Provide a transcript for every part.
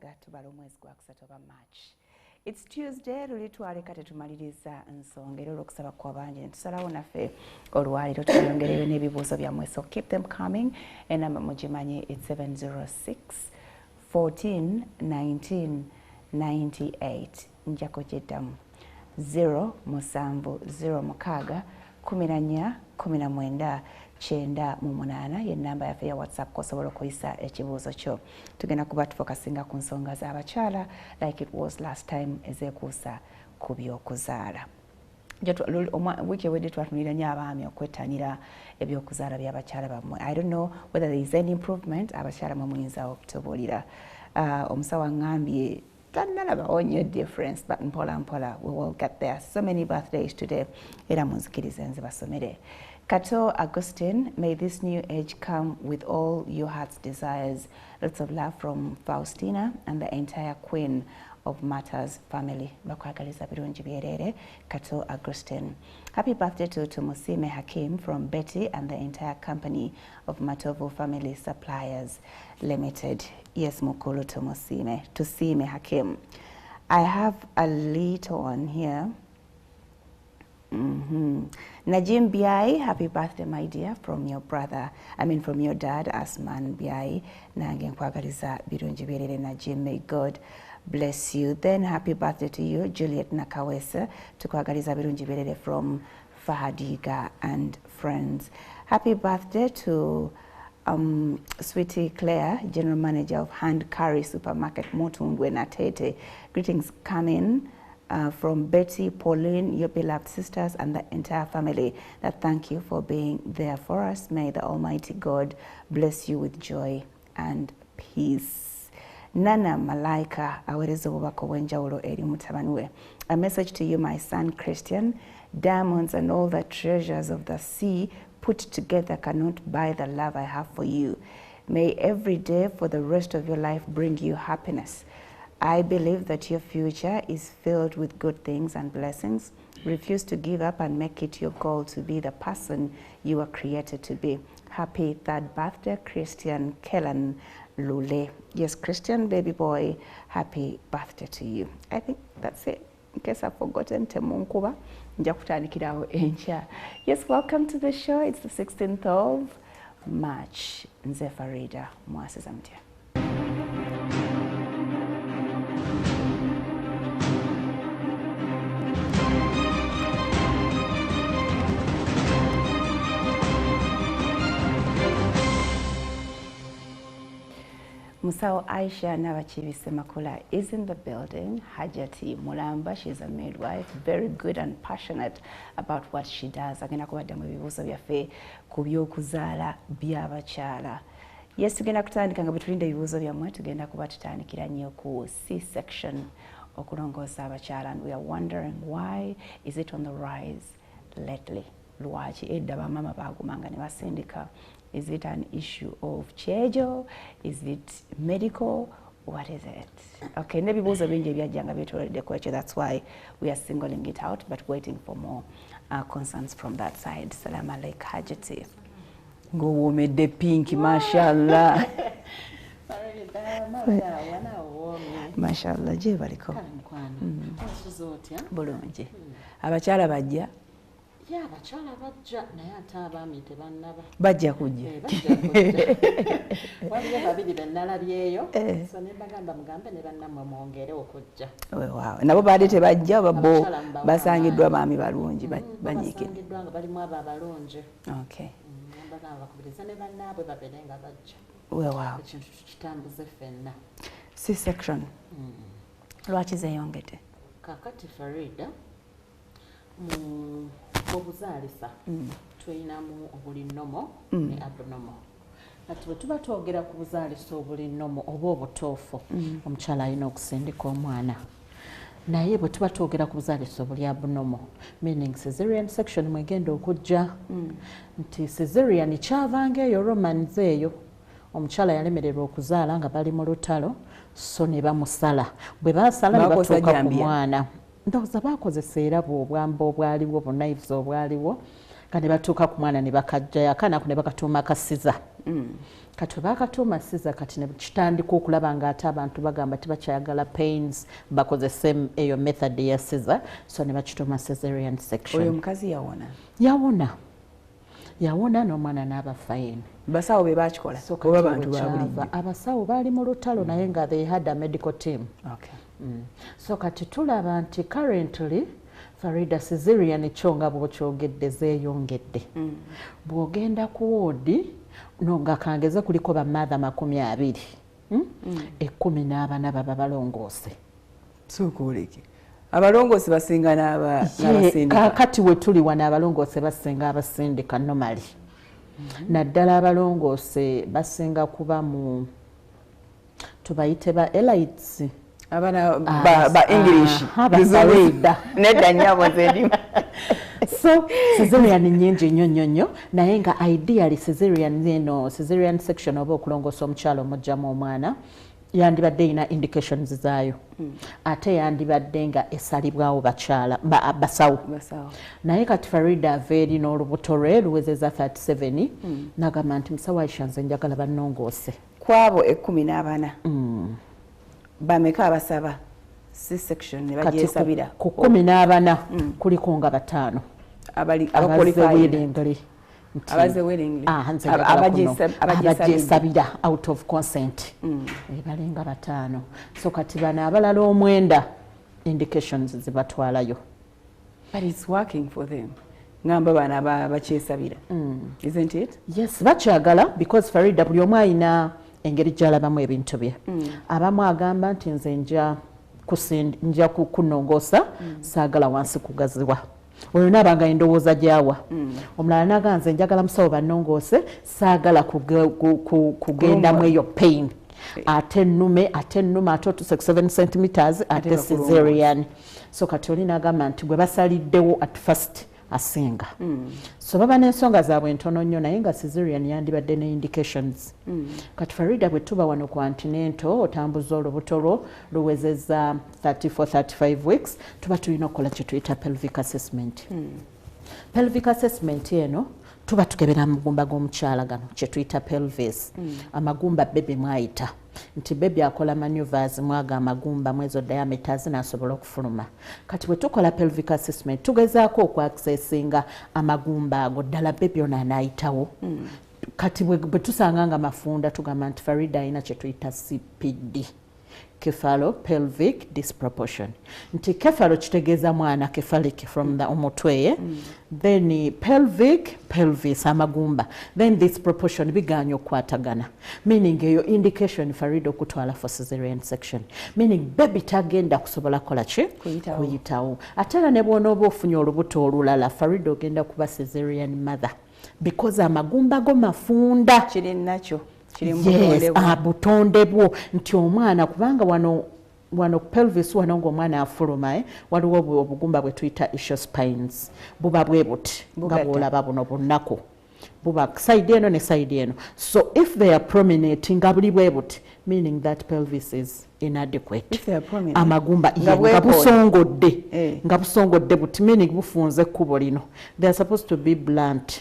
mukaaga tubala omwezi gwa kusatu oba March. It's Tuesday, luli twaleka tetumaliriza nsonga era olw'okusaba kwa bangi ne tusalawo naffe olwaliro tweyongereyo n'ebibuuzo byammwe, so keep them coming. Enamba mugimanyi, it's 706 14 19 98. Nja kugiddamu 0 musanvu 0 mukaaga 14 19 9 mu 8 ye namba yaffe ya WhatsApp kosobola okuyisa ekibuuzo kyo. Tugenda kuba tufokasinga ku nsonga z'abakyala like it was last time ezeekuusa ku by'okuzaala. Wiiki ewedde twatunulira nnyo abaami okwettanira eby'okuzaala by'abakyala bammwe. I don't know whether there is any improvement. Abakyala mwe muyinza okutubuulira. Omusawo aŋŋambye tannalabawo nnyo difference, but mpola mpola we will get there. So many birthdays today. Era munzikirize nzibasomere. Kato Augustine, may this new age come with all your heart's desires. Lots of love from Faustina and the entire Queen of Matters family. Bakwagaliza birungi byerere. Kato Augustine. Happy birthday to Musime Hakim from Betty and the entire company of Matovu Family Suppliers Limited. Yes, mukulu to Musime Hakim. I have a little one here. Najim Biai, happy birthday, my dear, from your brother. From your dad, Asman Biai. Nange nkwagaliza birungi byerere Najim. May God bless you. Then happy birthday to you, Juliet Nakawesa. Tukwagaliza birungi byerere from Fahadiga and friends. Happy birthday to Sweetie Claire, General Manager of Hand Curry Supermarket, Mutundwe Natete. Greetings coming from Betty, Pauline, your beloved sisters, and the entire family. That thank you for being there for us. May the Almighty God bless you with joy and peace. Nana Malaika, awereza obubaka obw'enjawulo eri mutabani we. A message to you, my son Christian. Diamonds and all the treasures of the sea put together cannot buy the love I have for you. May every day for the rest of your life bring you happiness. I believe that your future is filled with good things and blessings. Refuse to give up and make it your goal to be the person you were created to be. Happy third birthday, Christian Kellan Lule. Yes, Christian, baby boy, happy birthday to you. I think that's it. In case I've forgotten, Temunkuba, Njakutanikirawo Encha. Yes, welcome to the show. It's the 16th of March. Nze Farida, Mwasuze Mutya. Musawo Aisha Nabachibise Makula is in the building. Hajati Mulamba, she's a midwife, very good and passionate about what she does. Agenda kubadde mu bibuuzo byaffe ku by'okuzaala by'abakyala. Yes, tugenda kutandika nga bwetulinde ebibuuzo byammwe, tugenda kuba tutandikira nnyo ku C-section okulongoosa abakyala, and we are wondering why is it on the rise lately? Lwaki edda bamama baagumanga ne basindika. Is it an issue of chejo? Is it medical? What is it? Okay, nebibuuzo bingi ebyajjanga byetoolodde kwekyo. That's why we are singling it out, but waiting for more concerns from that side. Salam alaik Hajati. Ng'owoomedde pink, mashallah. Mashallah, gye baliko. Bulungi. Abakyala bajja. Yeah, abakyala bajja naye ate abaami tebannaba. Bajja kujja. Waliwo babiri be nnalabyeyo, so ne bagamba mugambe ne bannammwe mwongere okujja. Waaw, nabo baali tebajja bo basangiddwa baami balungi banyiike. Basangiddwa nga balimu abo abalungi. Okay. Bagamba bakubiriza ne bannaabwe babeere nga bajja. Waaw. Ekintu kitambuze ffenna. C-section. Lwaki zeeyongedde? Kakati Farida mu obuzaalisa tulinamu obulinnomo ne abnormal. Kati bwe tuba twogera ku buzaalisa obulinnomo oba obutuufu, omukyala alina okusindika omwana. Naye bwe tuba twogera ku buzaalisa obuli abnormal, meaning cesarean section mwegenda okujja nti cesarean kyavanga eyo Romans eyo. Omukyala yalemererwa okuzaala nga bali mu lutalo, so ne bamusala. Bwe baasala ne batuuka ku mwana. Ndowooza baakozesa era obwamba obwaliwo, bunaives obwaliwo. kane batuuka ku mwana ne bakajjayo akaana ako ne bakatuuma kasiza kati bakatuuma siza kati ne kitandika okulaba ng'ate abantu bagamba tebakyayagala pains bakozese eyo method ya siza so ne bakituuma cesarean section. Oyo omukazi yawona n'omwana n'aba fine. Basawo be bakikola oba bantu babulijjo? Abasawo baali mu lutalo naye nga they had a medical team. So kati tulaba nti currently Farida cesarean kyonga bw'okyogedde zeeyongedde. Bw'ogenda ku woodi nga kangeze kuliko bammaatha 20 14 baba balongoose. Suukuuleke abalongoose basinga n'abasindika. Kati we tuli wano abalongoose basinga abasindika normally. Naddala abalongoose basinga kuba mu tubayite ba elites. Abana ba English nedda nnyabo z'endimu. So cesarean nyingi nnyo naye nga ideally cesarean section oba okulongoosa omukyalo omugyamu omwana yandibadde ina indications zaayo ate yandibadde nga esalibwawo basawo naye kati Farida ava eri n'olubuto lwe luwezeza 37 nagamba nti musawo Aisha nze njagala bannongoose kwabo 14 bameka abasaba C-section ne bagyesabira ku 14 kuliko nga 5 abagyesabira out of consent balinga 5 so kati bano abalala 9 indications zibatwalayo. But it's working for them. Ngamba bana bakyesabira isn't it? Yes, bakyagala because Farida buli omu alina engeri gy'alabamu ebintu bye. Abamu agamba nti nze nja kunongoosa saagala wansi kugaziwa. Oyo naabanga endowooza gyawa. Omulala naga nze njagala musawo bannongoose saagala kugendamu eyo pain. Ate nnume ate 7 centimeters ate cesarean. So kati oli nagamba nti gwe basaliddewo at first asinga. So baba n'ensonga zaabwe ntono nnyo naye nga cesarean yandibadde ne indications. Kati Farida bwe tuba wano ku antinento otambuza olubuto lwo luwezeza 34-35 weeks tuba tulina okukola kye tuyita pelvic assessment. Pelvic assessment eno tuba tukebera amagumba g'omukyala gano kye tuyita pelvis. Amagumba bebe mwayita nti bebe akola maneuvers mwaga amagumba mwezo diameters n'asobola okufuluma. Kati bwe tukola pelvic assessment tugezaako okwaccessinga amagumba ago ddala bebe ono anaayitawo. Kati bwe tusanga nga mafunda tugamba nti Farida alina kye tuyita CPD. Kefalo pelvic disproportion. Nti kefalo kitegeeza mwana cephalic from the omutwe then pelvis amagumba then disproportion biganya okwatagana meaning eyo indication Farida okutwala for cesarean section meaning baby tagenda kusobola kola ki kuyitawo ate era ne bw'onooba ofunye olubuto olulala Farida ogenda kuba cesarean mother because amagumba go mafunda kiri nakyo. Yes, butonde bwo nti omwana kubanga wano pelvis wano ng'omwana afuluma waliwo obugumba bwe tuyita ischial spines buba bwe buti nga bw'olaba buno bunnako buba side eno ne side eno so if they are prominent nga buli bwe buti meaning that pelvis is inadequate. Amagumba nga busongodde buti meaning bufunze kkubo lino they are supposed to be blunt.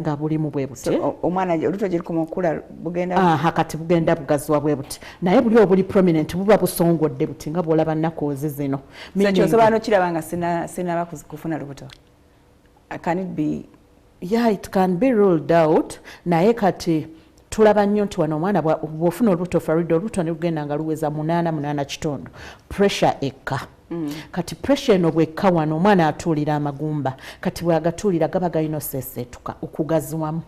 Nga bulimu bwe buti omwana oluto gye lukoma okula bugenda kati bugenda bugaziwa bwe buti naye buli obuli prominent buba busongodde buti nga bw'olaba nnakoozi zino. Osobola n'okiraba nga sinaba kufuna lubuto. Can it be? Yeah, it can be ruled out naye kati tulaba nnyo nti wano omwana bw'ofuna olubuto Farida olubuto ne lugenda nga luweza 8 kitundu pressure ekka. Kati pressure eno bwekka wano omwana atuulira amagumba kati bw'agatuulira gaba galina oseeseetuka okugaziwamu.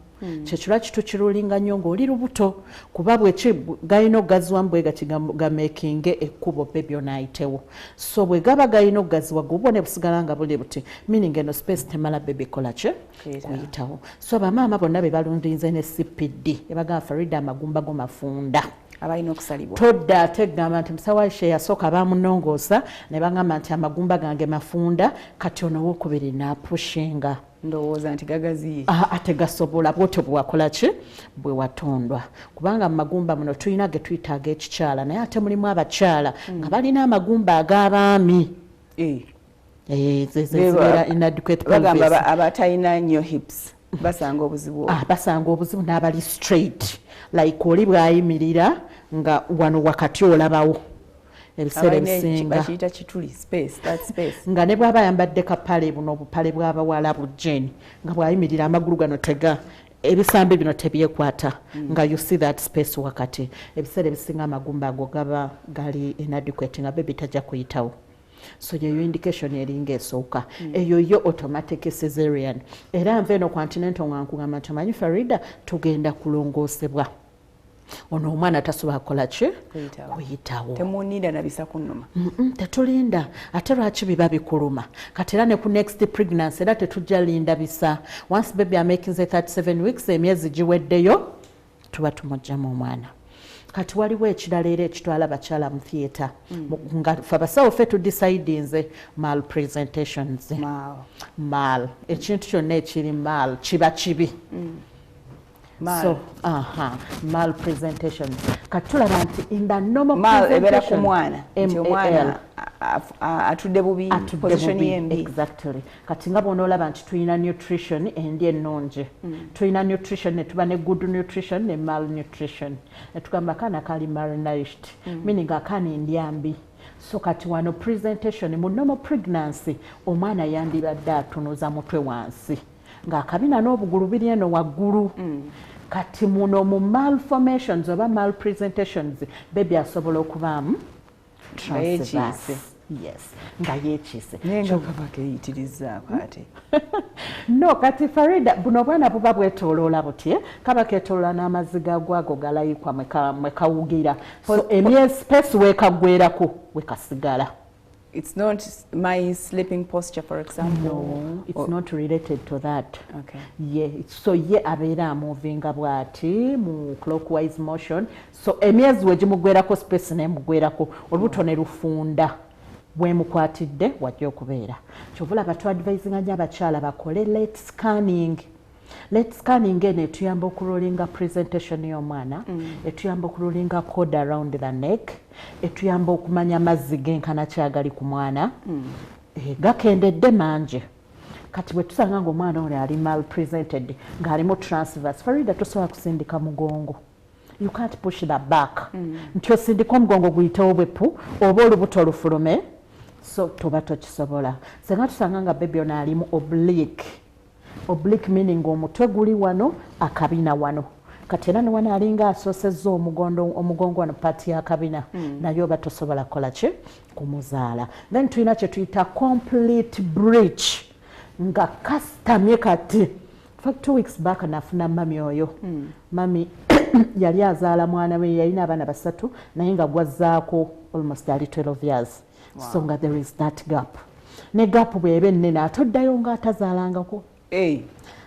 Kyekirwaki tukirulinga nnyo ng'oli lubuto kuba bweki galina okugaziwamu bwe gati gameekinge ekkubo bebe onaayitewo so bwe gaba galina okugaziwa gubone busigala nga buli buti meaning eno space temala bebe kola ki kuyitawo. So bamaama bonna be balundinze ne CPD ebagamba Farida amagumba go mafunda abalina okusalibwa. Todda ate gamba nti musawo Aisha yasooka bamunongoosa ne bagamba nti amagumba gange mafunda kati ono w'okubiri n'apushinga. Ndowooza nti gagaziye. Ate gasobola bw'otyo bwe wakola ki bwe watondwa kubanga mu magumba muno tulina ge tuyitaaga ekikyala naye ate mulimu abakyala nga balina amagumba ag'abaami. zibeera inadequate pelvis. Bagamba abatalina nnyo hips basanga obuzibu. Basanga obuzibu n'abali straight like oli bw'ayimirira nga wano wakati olabawo ebiseera ebisinga bakiyita kituli space nga ne bw'aba ayambadde kapale buno obupale bw'abawala bujeni nga bw'ayimirira amagulu gano tega ebisambi bino tebyekwata nga you see that space wakati ebiseera ebisinga amagumba ago gaba gali inadequate nga baby tajja kuyitawo. So your indication eringa esooka eyo yo automatic cesarean era nve no continental ngankugamba nti manyi Farida tugenda kulongoosebwa ono omwana tasobola kukola ki kuyitawo temuninda nabisa kunnuma tetulinda ate lwaki biba bikuluma kati era ne ku next pregnancy era tetujja linda bisa once baby making 37 weeks emyezi giweddeyo tuba tumugjamu omwana. Kati waliwo ekirala era ekitwala abakyala mu theatre nga fe abasawo ffe tudecidinze mal presentations mal ekintu kyonna ekiri mal kiba kibi so mal presentations kati tulaba nti in the normal presentation ku mwana nti omwana atudde bubi position yembi exactly kati nga bw'onoolaba nti tulina nutrition endi ennungi tulina nutrition ne tuba ne good nutrition ne malnutrition ne tugamba akaana kali malnourished meaning akaana endyambi. So kati wano presentation mu normal pregnancy omwana yandibadde atunuza mutwe wansi ng'akabina n'obugulu biri eno waggulu kati muno mu malformations oba malpresentations baby asobola okubaamu transverse. Yes, nga yekiise nenga kabaka eyitirizaako ate no kati Farida buno bwana buba bwetooloola butye kaba keetooloola n'amaziga gwago galayikwa mwe kawugira so emyezi space weekagwerako wekasigala. It's not my sleeping posture, for example. No, it's not related to that. Okay. Yeah, so ye abeera moving bwati mu clockwise motion. So emyezi wegimugwerako space nemugwerako olubuto ne lufunda bwe mukwatidde wajja okubeera. Kyovula batu advising anya abakyala bakole late scanning. Late scanning eno etuyamba okurolinga presentation y'omwana, etuyamba okurolinga code around the neck, etuyamba okumanya amazzi genkana kyagali ku mwana. Gakendedde mangi. Kati bwe tusanga ng'omwana ono ali mal presented ng'alimu transverse, Farida tosobola kusindika mugongo. You can't push that back. Nti osindika omugongo guyitewo bwepu oba olubuto olufulume, so toba tokisobola. Senga tusanga nga baby ono alimu oblique. Oblique meaning omutwe guli wano akabina wano kati era ne wano alinga asoosezza omugongo wano paati y'akabina nayo oba tosobola kukola ki kumuzaala. Then tulina kye tuyita complete breach nga kastamye kati. In fact 2 weeks back nafuna mami oyo mami yali azaala mwana we yalina abaana 3 naye nga gwazzaako almost ali 12 years. So nga there is that gap ne gap bw'eba ennene atoddayo ng'atazaalangako.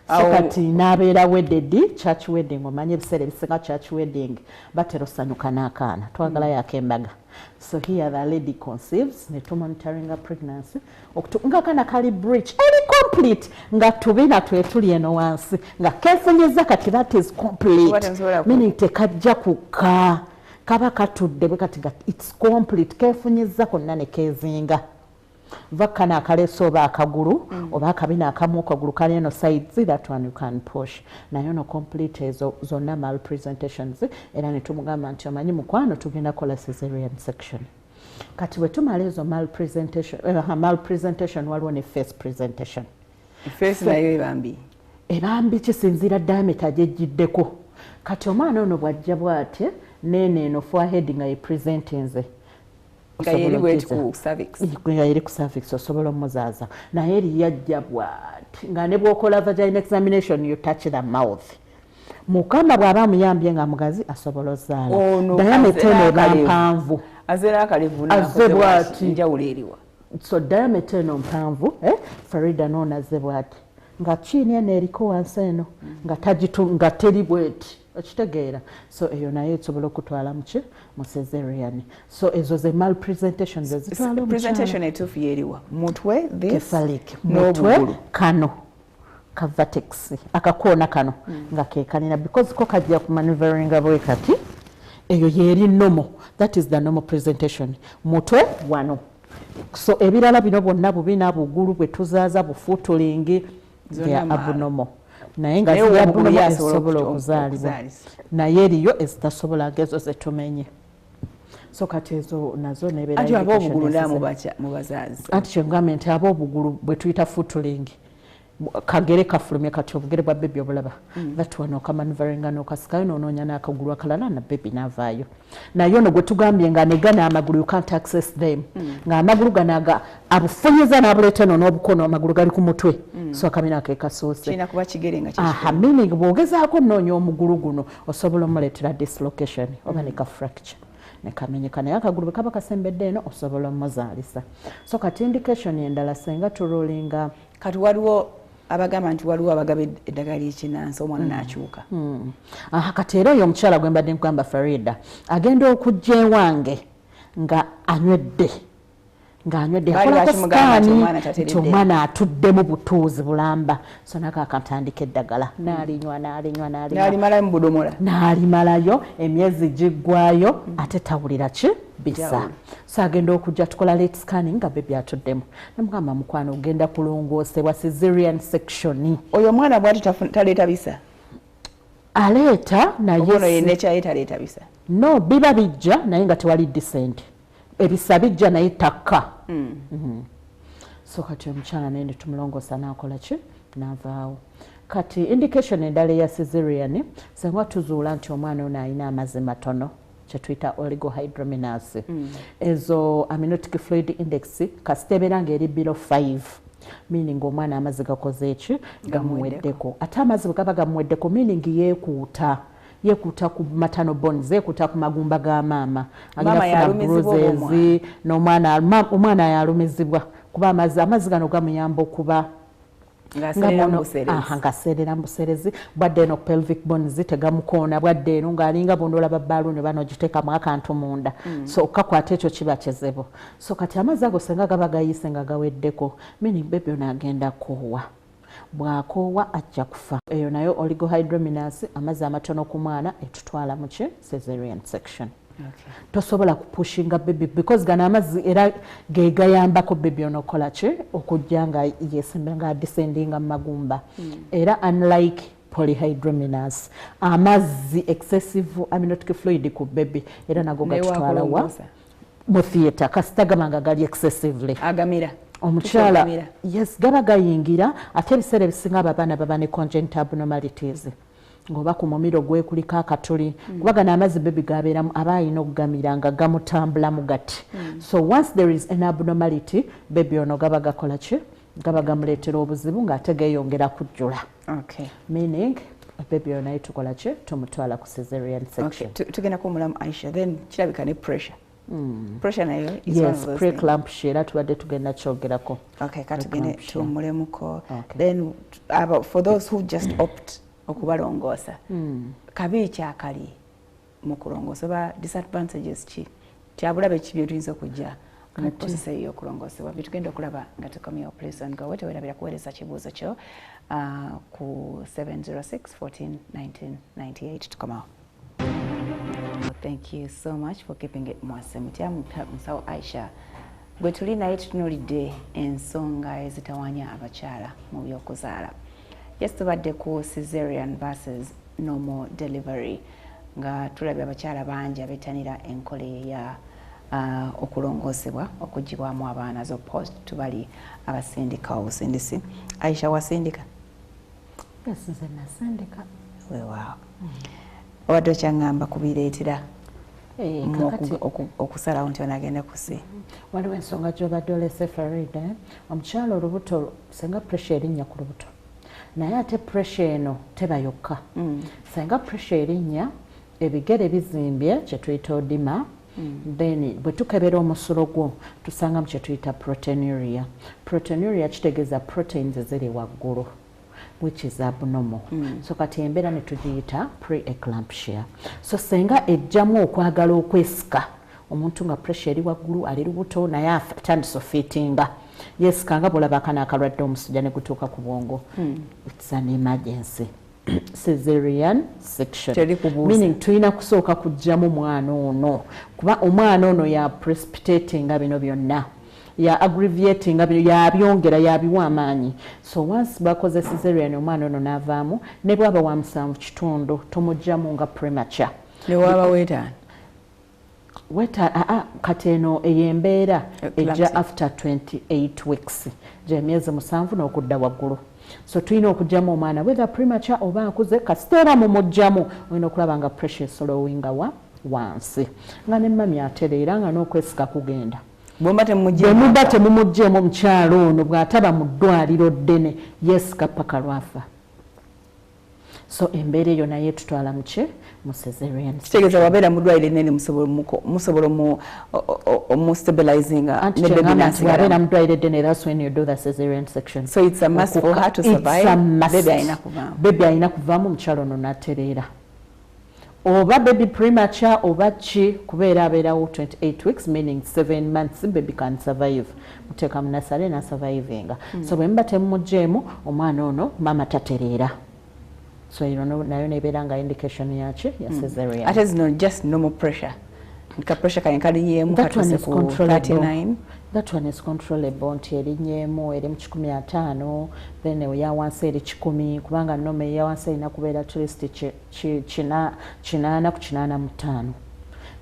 So kati n'abeera wedded church wedding omanye ebiseera ebisinga church wedding batera osanyuka n'akaana twagalayo ak'embaga. So here the lady conceives ne monitoring a pregnancy ng'akaana kali breach eli complete nga tubina twetuli eno wansi nga keefunyizza kati that is complete meaning tekajja kukka kaba katudde bwe kati it's complete keefunyizza konna ne keezinga. Vakana akaleso oba akagulu oba akabina akamu akagulu kali eno sides that one you can push na yono complete ezo zonna mal presentations era ne tumugamba nti omanyi mukwano tugenda kola cesarean section. Kati bwe tumala ezo mal presentation waliwo ne face presentation. Face nayo ebambi kisinziira diameter gyejjiddeko. Kati omwana ono bw'ajja bw'atye nene eno forehead nga ye presentinze eri ku cervix osobola omuzaaza naye eri yajja bw'ati nga ne bw'okola vagina examination you touch the mouth. Mukama bw'aba amuyambye nga mugazi asobola ozaala. Diameter eno eba mpanvu azze bw'ati so diameter eno mpanvu Farida n'ono azze bw'ati nga kiini eno eriko wansi eno nga teri bw'eti okitegeera. So eyo naye esobola okutwala muki mu cesarean. So ezo ze mal presentations ezitwala presentation etuufu yeriwa mutwe kefalik mutwe kano ka vertex akakoona kano nga kekalina because ko kajja ku maneuveringa bwe kati eyo yeri normal. That is the normal presentation. Mutwe wano so ebirala bino bonna bubina bugulu bwe tuzaaza bufutulingi ya abnormal naye nga ziri abnormal ezisobola okuzaalibwa naye eriyo ezitasobola ngezo zetumenye so kati ezo nazo nebeera ati ab'obugulu mu bazaazi anti kyengambye nti ab'obugulu bwe tuyita futulingi kagere kafulumye kati obugere bwa bebi obulaba that one okamanuvaringa n'okasikayo n'onoonya n'akagulu akalala na bebi n'avaayo naye ono gwe tugambye nga negana amagulu you can't access them nga amagulu ganaga abufunyiza n'abuleeta eno n'obukono amagulu gali ku mutwe so akamina ke kasoose kirina kuba kigere nga meaning bw'ogezaako nnoonya omugulu guno osobola omuleetera dislocation oba ne ka fracture nekamenyeka naye akagulu bwe kaba kasembedde eno osobola omuzaalisa so kati indication endala senga turulinga kati waliwo abagamba nti waliwo abagaba eddagala ekinansi omwana n'akyuka kati era oyo omukyala gwe mbadde nkugamba Farida agenda okujja ewange nga anywedde akolako sikaani nti omwana atuddemu butuuzi bulamba so nakakatandika eddagala n'alimalayo budomola n'alimalayo emyezi giggwayo ate tawulira ki bisa so agenda okujja tukola late scanning nga bebi atuddemu namugamba mukwano ogenda kulongoosebwa cesarean section oyo omwana bwati taleeta bisa aleeta taleeta bisa no biba bijja naye nga tewali descent ebisa bijja naye takka so kati omukyala naye netumulongoosa n'akola ki n'avaawo kati indication endala eya cesarean senga tuzuula nti omwana ono alina amazzi matono kyetuyita oligohydramnios ezo amniotic fluid index kasitebeera ng'eri below 5 meaning omwana amazzi gakoze eki gamuweddeko ate amazzi bwe gaba gamuweddeko meaning yeekuuta ku matano bones yeekuuta ku magumba ga maama agafuna bruises n'omwana yalumizibwa kuba amazzi gano gamuyamba okuba ngaseerera mbuserezi bwadde eno pelvic bones tegamukoona bwadde eno ng'alinga bondolaba bbaluuni bano giteekamu akantu munda so okakwata ekyo kiba kizibu so kati amazzi ago senga gaba gayise nga gaweddeko meaning bebi ono agenda koowa bw'akoowa ajja kufa eyo nayo oligohydramnios amazzi amatono ku mwana etutwala mu ki cesarean section tosobola kupushinga bebi because gano amazzi era gegayambako bebi ono kola ki okujja nga yesembe nga descendinga mu magumba era unlike polyhydramnios amazzi excessive amniotic fluid ku bebi era nago gatutwala wa mu theatre kasita gamanga gali excessively agamira omukyala yes gaba gayingira ate ebiseera ebisinga abaana baba ne congenital abnormalities ng'oba ku mumiro gwekuliko akatuli kuba gano amazzi bebi gabeeramu aba alina okugamira nga gamutambulamu gati so once there is an abnormality bebi ono gaba gakola ki gaba gamuleetera obuzibu ng'ate geeyongera kujjula meaning bebi ono naye tukola ki tumutwala ku cesarean section tugenda kumulamu Aisha then kirabika ne pressure pressure nayo yes preeclampsia era tubadde tugenda kyogerako katugende tumulemuko then for those who just opt okubalongoosa kabi kyakali mu kulongoosa oba disadvantages ki kyabulabe ki byetuyinza okujja mu prosesa eyo okulongoosebwa byetugenda okulaba nga tukomyewo please and go wetewerabira kuweereza kibuuzo kyo ku 706 14 19 98 tukomawo. Thank you so much for keeping it Mwasuze Mutya musawo Aisha gwe tuli naye tutunulidde ensonga ezitawanya abakyala mu by'okuzaala. Yes, tubadde ku cesarean versus normal delivery nga tulabye abakyala bangi abetanira enkola ya okulongoosebwa okugibwamu abaana zo post tubali abasindika obusindisi. Aisha wasindika? Yes, nze nasindika. Weewaawo. Obadde okyangamba kubireetera okusalawo nti onagenda kusi waliwo ensonga gy'obadde olese Farida omukyala olubuto senga pressure erinnya ku lubuto naye ate pressure eno teba yokka senga pressure erinnya ebigere bizimbye kyetuyita odima then bwe tukebera omusulo gwo tusangamu kyetuyita proteinuria kitegeeza proteins eziri waggulu which is abnormal so kati embeera ne tugiyita pre-eclampsia so senga ejjamu okwagala okwesika omuntu nga pressure eri waggulu ali lubuto naye atandise ofiitinga yesika nga bwolaba akana akalwadde omusujja ne gutuuka ku bwongo it's an emergency cesarean section meaning tulina kusooka kujjamu mwana ono kuba omwana ono ya precipitating bino byonna ya aggravating ya byongera ya biwa amaanyi. So once bakoze cesarean omwana ono n'avaamu ne bwaba wa 7 tomujjamu nga premature. Ne waba wetaana. Kati eno eyembeera ejja after 28 weeks. Emyezi 7 n'okudda waggulu. So tulina okujjamu omwana whether premature oba akuze kasiteera mu mujjamu olina okulaba nga pressure slowinga wansi. Nga ne mami atereera nga n'okwesika kugenda. Bwe muba temumugjeemu omukyalo ono bw'ataba mu ddwaliro ddene yeesika paka lwafa. So embeera eyo naye tutwala muki mu cesarean. Kitegeeza wabeera mu ddwaliro ennene musobola mu stabilizinga ne baby nasigala. Wabeera mu ddwaliro ddene, that's when you do the cesarean section. So it's a must for her to survive. It's a must. Baby ayina kuvaamu omukyalo ono n'atereera. Oba baby premature oba ki kubeera abeerawo 28 weeks meaning 7 months baby can survive. Muteeka mu nasale na survivinga. So bwe muba temumugjeemu omwana ono mama tatereera. So you know nayo nebeera nga indication yaki ya cesarean. Ate zino just normal pressure. Nka pressure kalinyemu katuse ku 39. That one is controllable nti erinyeemu eri mu 15 then ya wansi eri 10 kubanga nome ya wansi ina kubeera at least 8 ku 85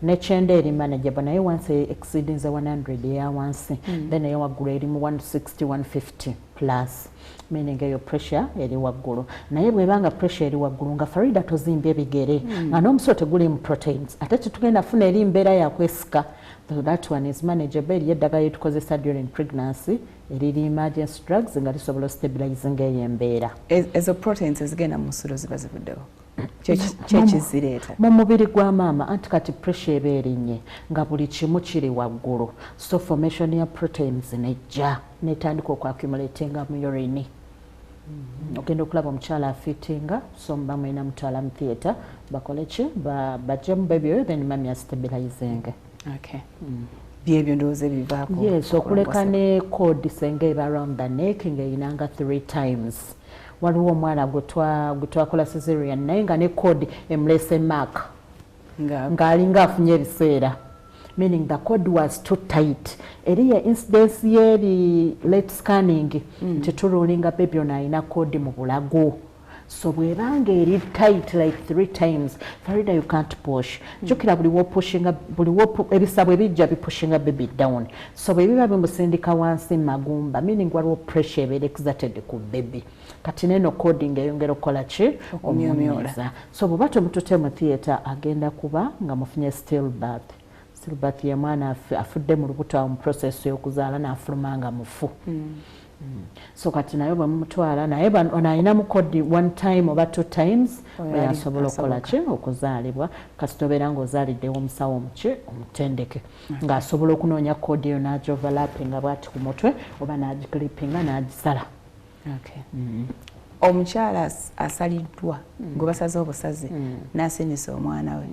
nekyenda eri manageable naye wansi exceeding 100 ya wansi then ya waggulu eri mu 160 150 plus meaning your pressure eri waggulu naye bwebanga pressure eri waggulu nga Farida tozimbye bigere nga n'omuso teguli mu proteins ate tetugenda funa eri mbeera yakwesika. So that one is manageable. Yedaga yetukozesa during pregnancy. Eriri emergency drugs nga lisobola stabilizing eyembeera. Ezo proteins ezigenda mu nsulo ziba zivuddewo. Kyekizireta. Mu mubiri gwa maama anti kati pressure eba erinye nga buli kimu kiri waggulu. So formation ya proteins nejja netandika okwaccumulatinga mu urine. Ogenda okulaba omukyala afitinga so muba mulina mutwala mu theatre bakole ki bajjemu baby oyo then mami astabilizing. Okay. Byebyo ndowooza ebivaako. Yes, okuleka ne cord senga eba around the neck ng'eyinanga 3 times. Waliwo omwana gwe twakola cesarean naye nga ne cord emulese mark. Ng'alinga afunye ebiseera. Meaning the cord was too tight. Eriya incidence y'eri late scanning nti tululinga baby ono alina cord mu bulago. So bwebanga eri tight like 3 times Farida you can't push. Jukira buli wo pushinga ebisabwe ebijja bipushinga baby down. So bwebiba bimusindika wansi magumba meaning waliwo pressure eba exerted ku baby. Kati neno coding eyongera okukola ki omumyoza. So bw'oba tomutute mu theatre agenda kuba nga mufunye stillbirth. Stillbirth ye mwana afudde mu lubuto mu process y'okuzaala n'afuluma nga mufu. So kati nayo bamutwala naye alina mu kodi 1 time oba 2 times yasobola okukola ki okuzaalibwa kasitobeera ng'ozaaliddewo omusawo omuki omutendeke ng'asobola okunoonya kodi eyo n'agioverlappinga bw'ati ku mutwe oba n'agiclippinga n'agisala. Omukyala asaliddwa gwe basaze obusaze n'asinisa omwana we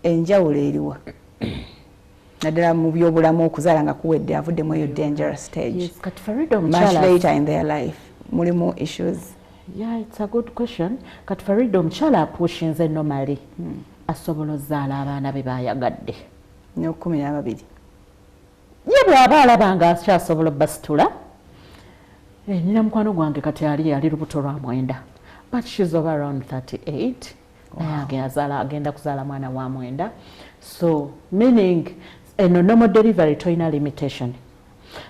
enjawulo eriwa naddala mu byobulamu okuzaala nga kuwedde avuddemu eyo dangerous stage. Yes, kati Farida much later in their life mulimu issues. Yeah, it's a good question. Kati Farida omukyala apushinze normally asobola ozaala abaana be bayagadde ne 12 ye bw'aba alaba nga akyasobola basitula. Nina mukwano gwange kati ali lubuto lwa 9 but she's over around 38. Agenda kuzaala mwana wa 9. So meaning eno normal delivery toina limitation.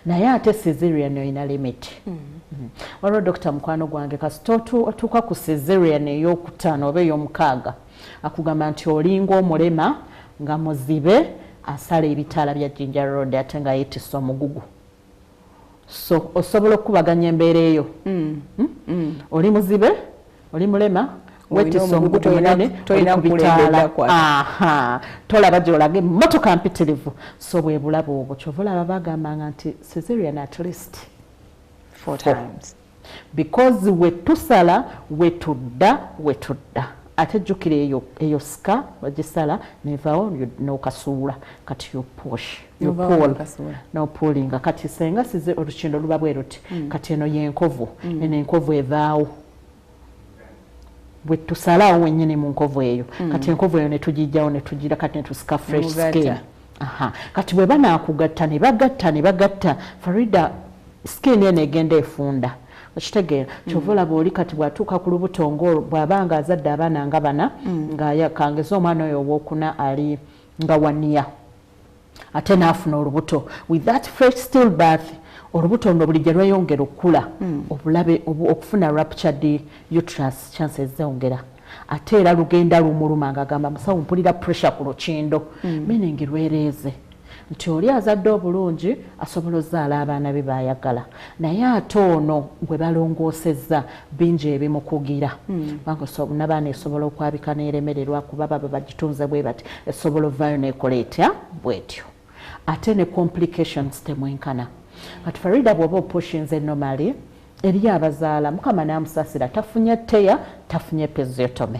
Naye ate cesarean yoina limit. Waliwo Dr. mukwano gwange kasitotu otuuka ku cesarean ey'okutaano oba ey'omukaaga akugamba nti olinga omulema nga muzibe asala ebitaala bya Jinja Road ate nga yeetisse omugugu. So osobola okubaganya embeera eyo. Oli muzibe, oli mulema, weetisse omugugu munene tolina kulembera kwa. Tolaba gy'olaga emmotoka mpitirivu. So bwe bulabe obwo kyova olaba bagambanga nti cesarean at least 4 times. Because wetusala wetudda. Ate jjukira eyo sika wagisala nevaawo n'okasuula kati yo push no pulling kati senga size olukindo luba bwe ruti kati eno yenkovu eno enkovu evaawo bwe tusalaawo wennyini mu nkovu eyo kati enkovu eyo ne tugijjawo ne tugira kati ne tusika fresh skin kati bwe banaakugatta ne bagatta Farida skin eno egenda efunda okitegeera kyova olaba oli kati bw'atuuka ku lubuto ng'olwo bw'aba nga azadde abaana nga bana ng'ayakangeza omwana oyo owokuna ali nga wania ate n'afuna olubuto with that fresh still birth olubuto ndo bulijja lweyongera okukula obulabe okufuna ruptured uterus chances zongera ate era lugenda lumuluma ng'agamba musawo mpulira pressure ku lukindo meaning lwereeze nti oli azadde obulungi asobola ozaala abaana be baayagala naye ate ono gwe balongoosezza bingi ebimukugira n'abaana esobola okwabika n'eremererwa kuba baba bagitunze bwe bati esobola ovaayo n'ekola etya bwetyo ate ne complications temwenkana kati Farida bw'oba opushinze normally eri abazaala mukama n'amusaasira tafunye teya tafunye episiotomy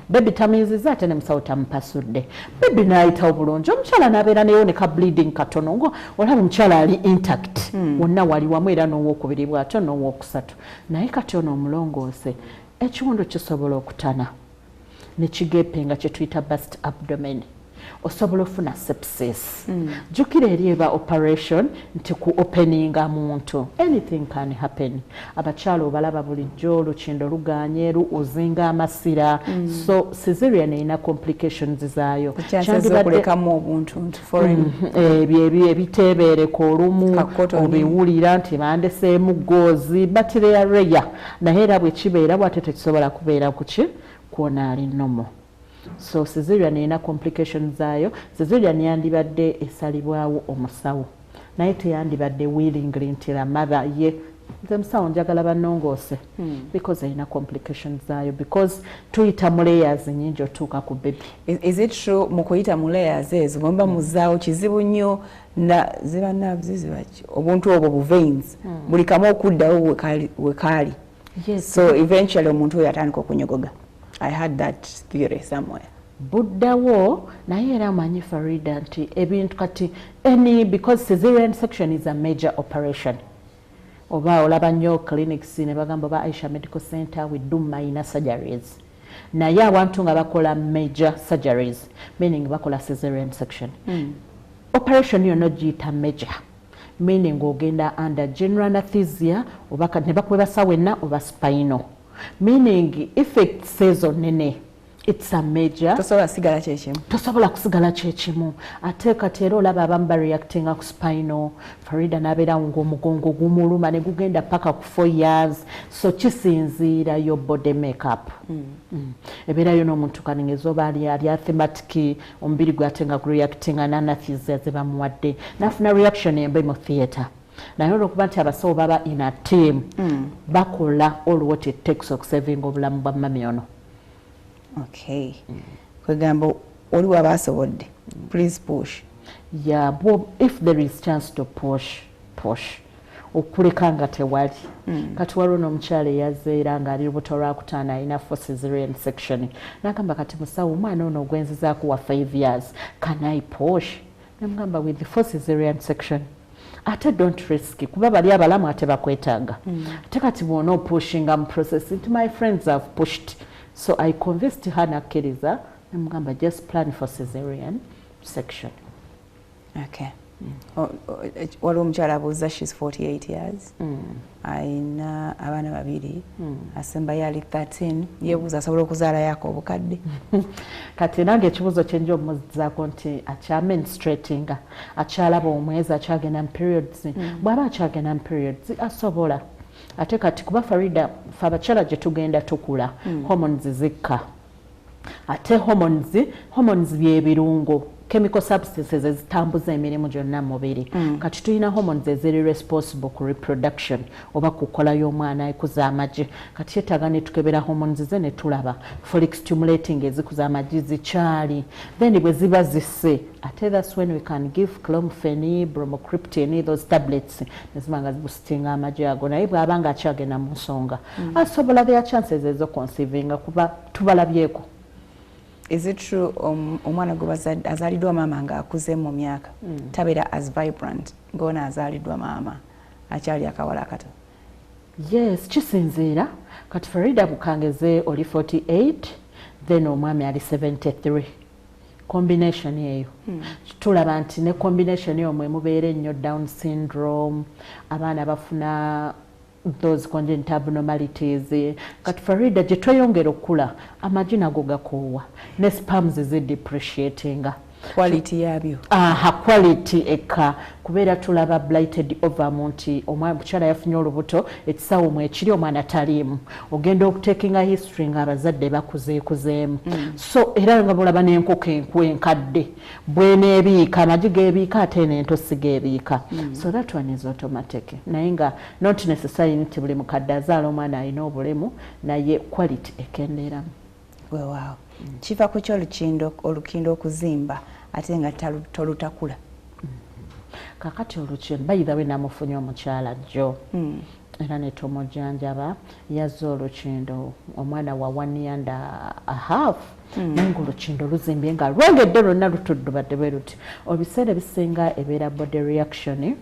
bebi tamiiziza ate ne musawo tamupasudde bebi n'ayitawo bulungi omukyala n'abeera neyo ne ka bleeding katono ngo olaba omukyala ali intact wonna wali wamu era n'owokubiri bw'atyo n'owokusatu naye kati ono omulongoose ekiwundu kisobola okutana ne kigeepenga kye tuyita burst abdomen osobola ofuna sepsis jjukira eri eba operation nti ku openinga muntu anything can happen abakyala obalaba bulijjo olukindo luganye ozinga amasira so cesarean erina complications zaayo ebiteebereka olumu obiwulira nti bandeseemu ggoozi batireya naye era bwe kibeera bwate tekisobola kubeera kuki kwona ali nomo so cesarean erina complications zaayo cesarean yandibadde esalibwawo omusawo naye teyandibadde willingly nti la mother ye nze musawo njagala bannongoose because erina complications zaayo because tuyita mu layers nyingi otuuka ku baby. Is it true mu kuyita mu layers ezo bwemba muzaawo kizibu nnyo na ziba nerves zibaki obuntu obwo bu veins buli kamu okuddawo wekaali so eventually omuntu oyo atandika okunyogoga. I had that theory somewhere. Buddawo naye era amanyi Farida nti ebintu kati because cesarean section is a major operation. Oba olaba nnyo clinics ne bagamba ba Aisha Medical Center we do minor surgeries. Naye abantu nga bakola major surgeries meaning bakola cesarean section. Operation yonna giyita major meaning ogenda under general anesthesia oba ne bakwebasa wenna oba spinal. Meaning effect sezo nene it's a major tosobola kusigala kyekimu ate kati era olaba abamu bareactinga ku spinal Farida n'abeera ng'omugongo gumuluma ne gugenda paka ku 4 years so kisinziira your body makeup ebeerayo n'omuntu kaningeza oba ali athematic omubiri gwe ate nga gureactinga n'anathesia ze bamuwadde n'afuna reaction embi mu theatre naye olwokuba nti abasawo baba in a team bakola all what it takes okusavinga obulamu bwa mami ono. Okay. Kwegamba oli waba asobodde please push. Yeah, if there is chance to push okuleka nga tewali kati waliwo n'omukyala eyazeera ng'ali lubuto lwakutaano alina for cesarean section n'agamba kati musawo omwana ono ogwenzizaako wa 5 years can I push namugamba with the for cesarean section ate don't risk kuba bali abalamu ate bakwetaaga ate kati bwona opushinga mu process nti my friends have pushed so I convinced her nakkiriza namugamba just plan for cesarean section. Okay. Waliwo omukyala abuuza she's 48 years ayina abaana babiri asembayo ali 13 yeebuuza asobola okuzaala yako obukadde kati nange ekibuuzo kyenja omuzizaako nti akyamenstruatinga akyalaba omwezi akyagenda mu periods bw'aba akyagenda mu periods asobola ate kati kuba Farida fe abakyala gye tugenda tukula hormones zikka ate hormones byebirungo chemical substances ezitambuza emirimu gyonna mu mubiri kati tulina hormones eziri responsible ku reproduction oba kukola y'omwana ekuza amagi kati yetaaga ne tukebera hormones ze ne tulaba follic stimulating ezikuza amagi zikyali then bwe ziba zisse ate that's when we can give clomiphene bromocriptine those tablets nezimanga zibustinga amagi ago naye bw'aba nga akyagenda mu nsonga asobola their chances ezoconceivinga kuba tubalabyeko. Is it true omwana gwe azaliddwa maama ng'akuze mu myaka tabeera as vibrant ng'ona azaliddwa maama akyali akawala akato? Yes, kisinziira kati Farida bukangeze oli 48 then omwami ali 73 combination eyo tulaba nti ne combination eyo mwe mubeere nnyo Down syndrome, abaana bafuna those congenital abnormalities. Kati Farida gye tweyongera okula amagi nago gakoowa ne sperms zidepreciatinga quality yabyo quality eka kubeera tulaba blighted ovum nti omukyala yafunye olubuto ekisawo mwe ekiri omwana taliimu ogenda okutekinga history ng'abazadde bakuzeekuzeemu so era nga bulaba n'enkoko enkadde bweneebiika amagi geebiika ate n'entosi geebiika so that one is automatic naye nga not necessary nti buli mukadde azaala omwana alina obulemu naye quality ekendeeramu. Wow. Kiva ku olukindo okuzimba ate nga tolutakula. Kakati olukindo bayithawe namufunye omukyala jjo era ne tumujanjaba yazza olukindo omwana wa 1 year and a half naye nga olukindo luzimbye nga lwongedde lwonna lutuddubadde bwe luti obiseera ebisinga ebeera body reaction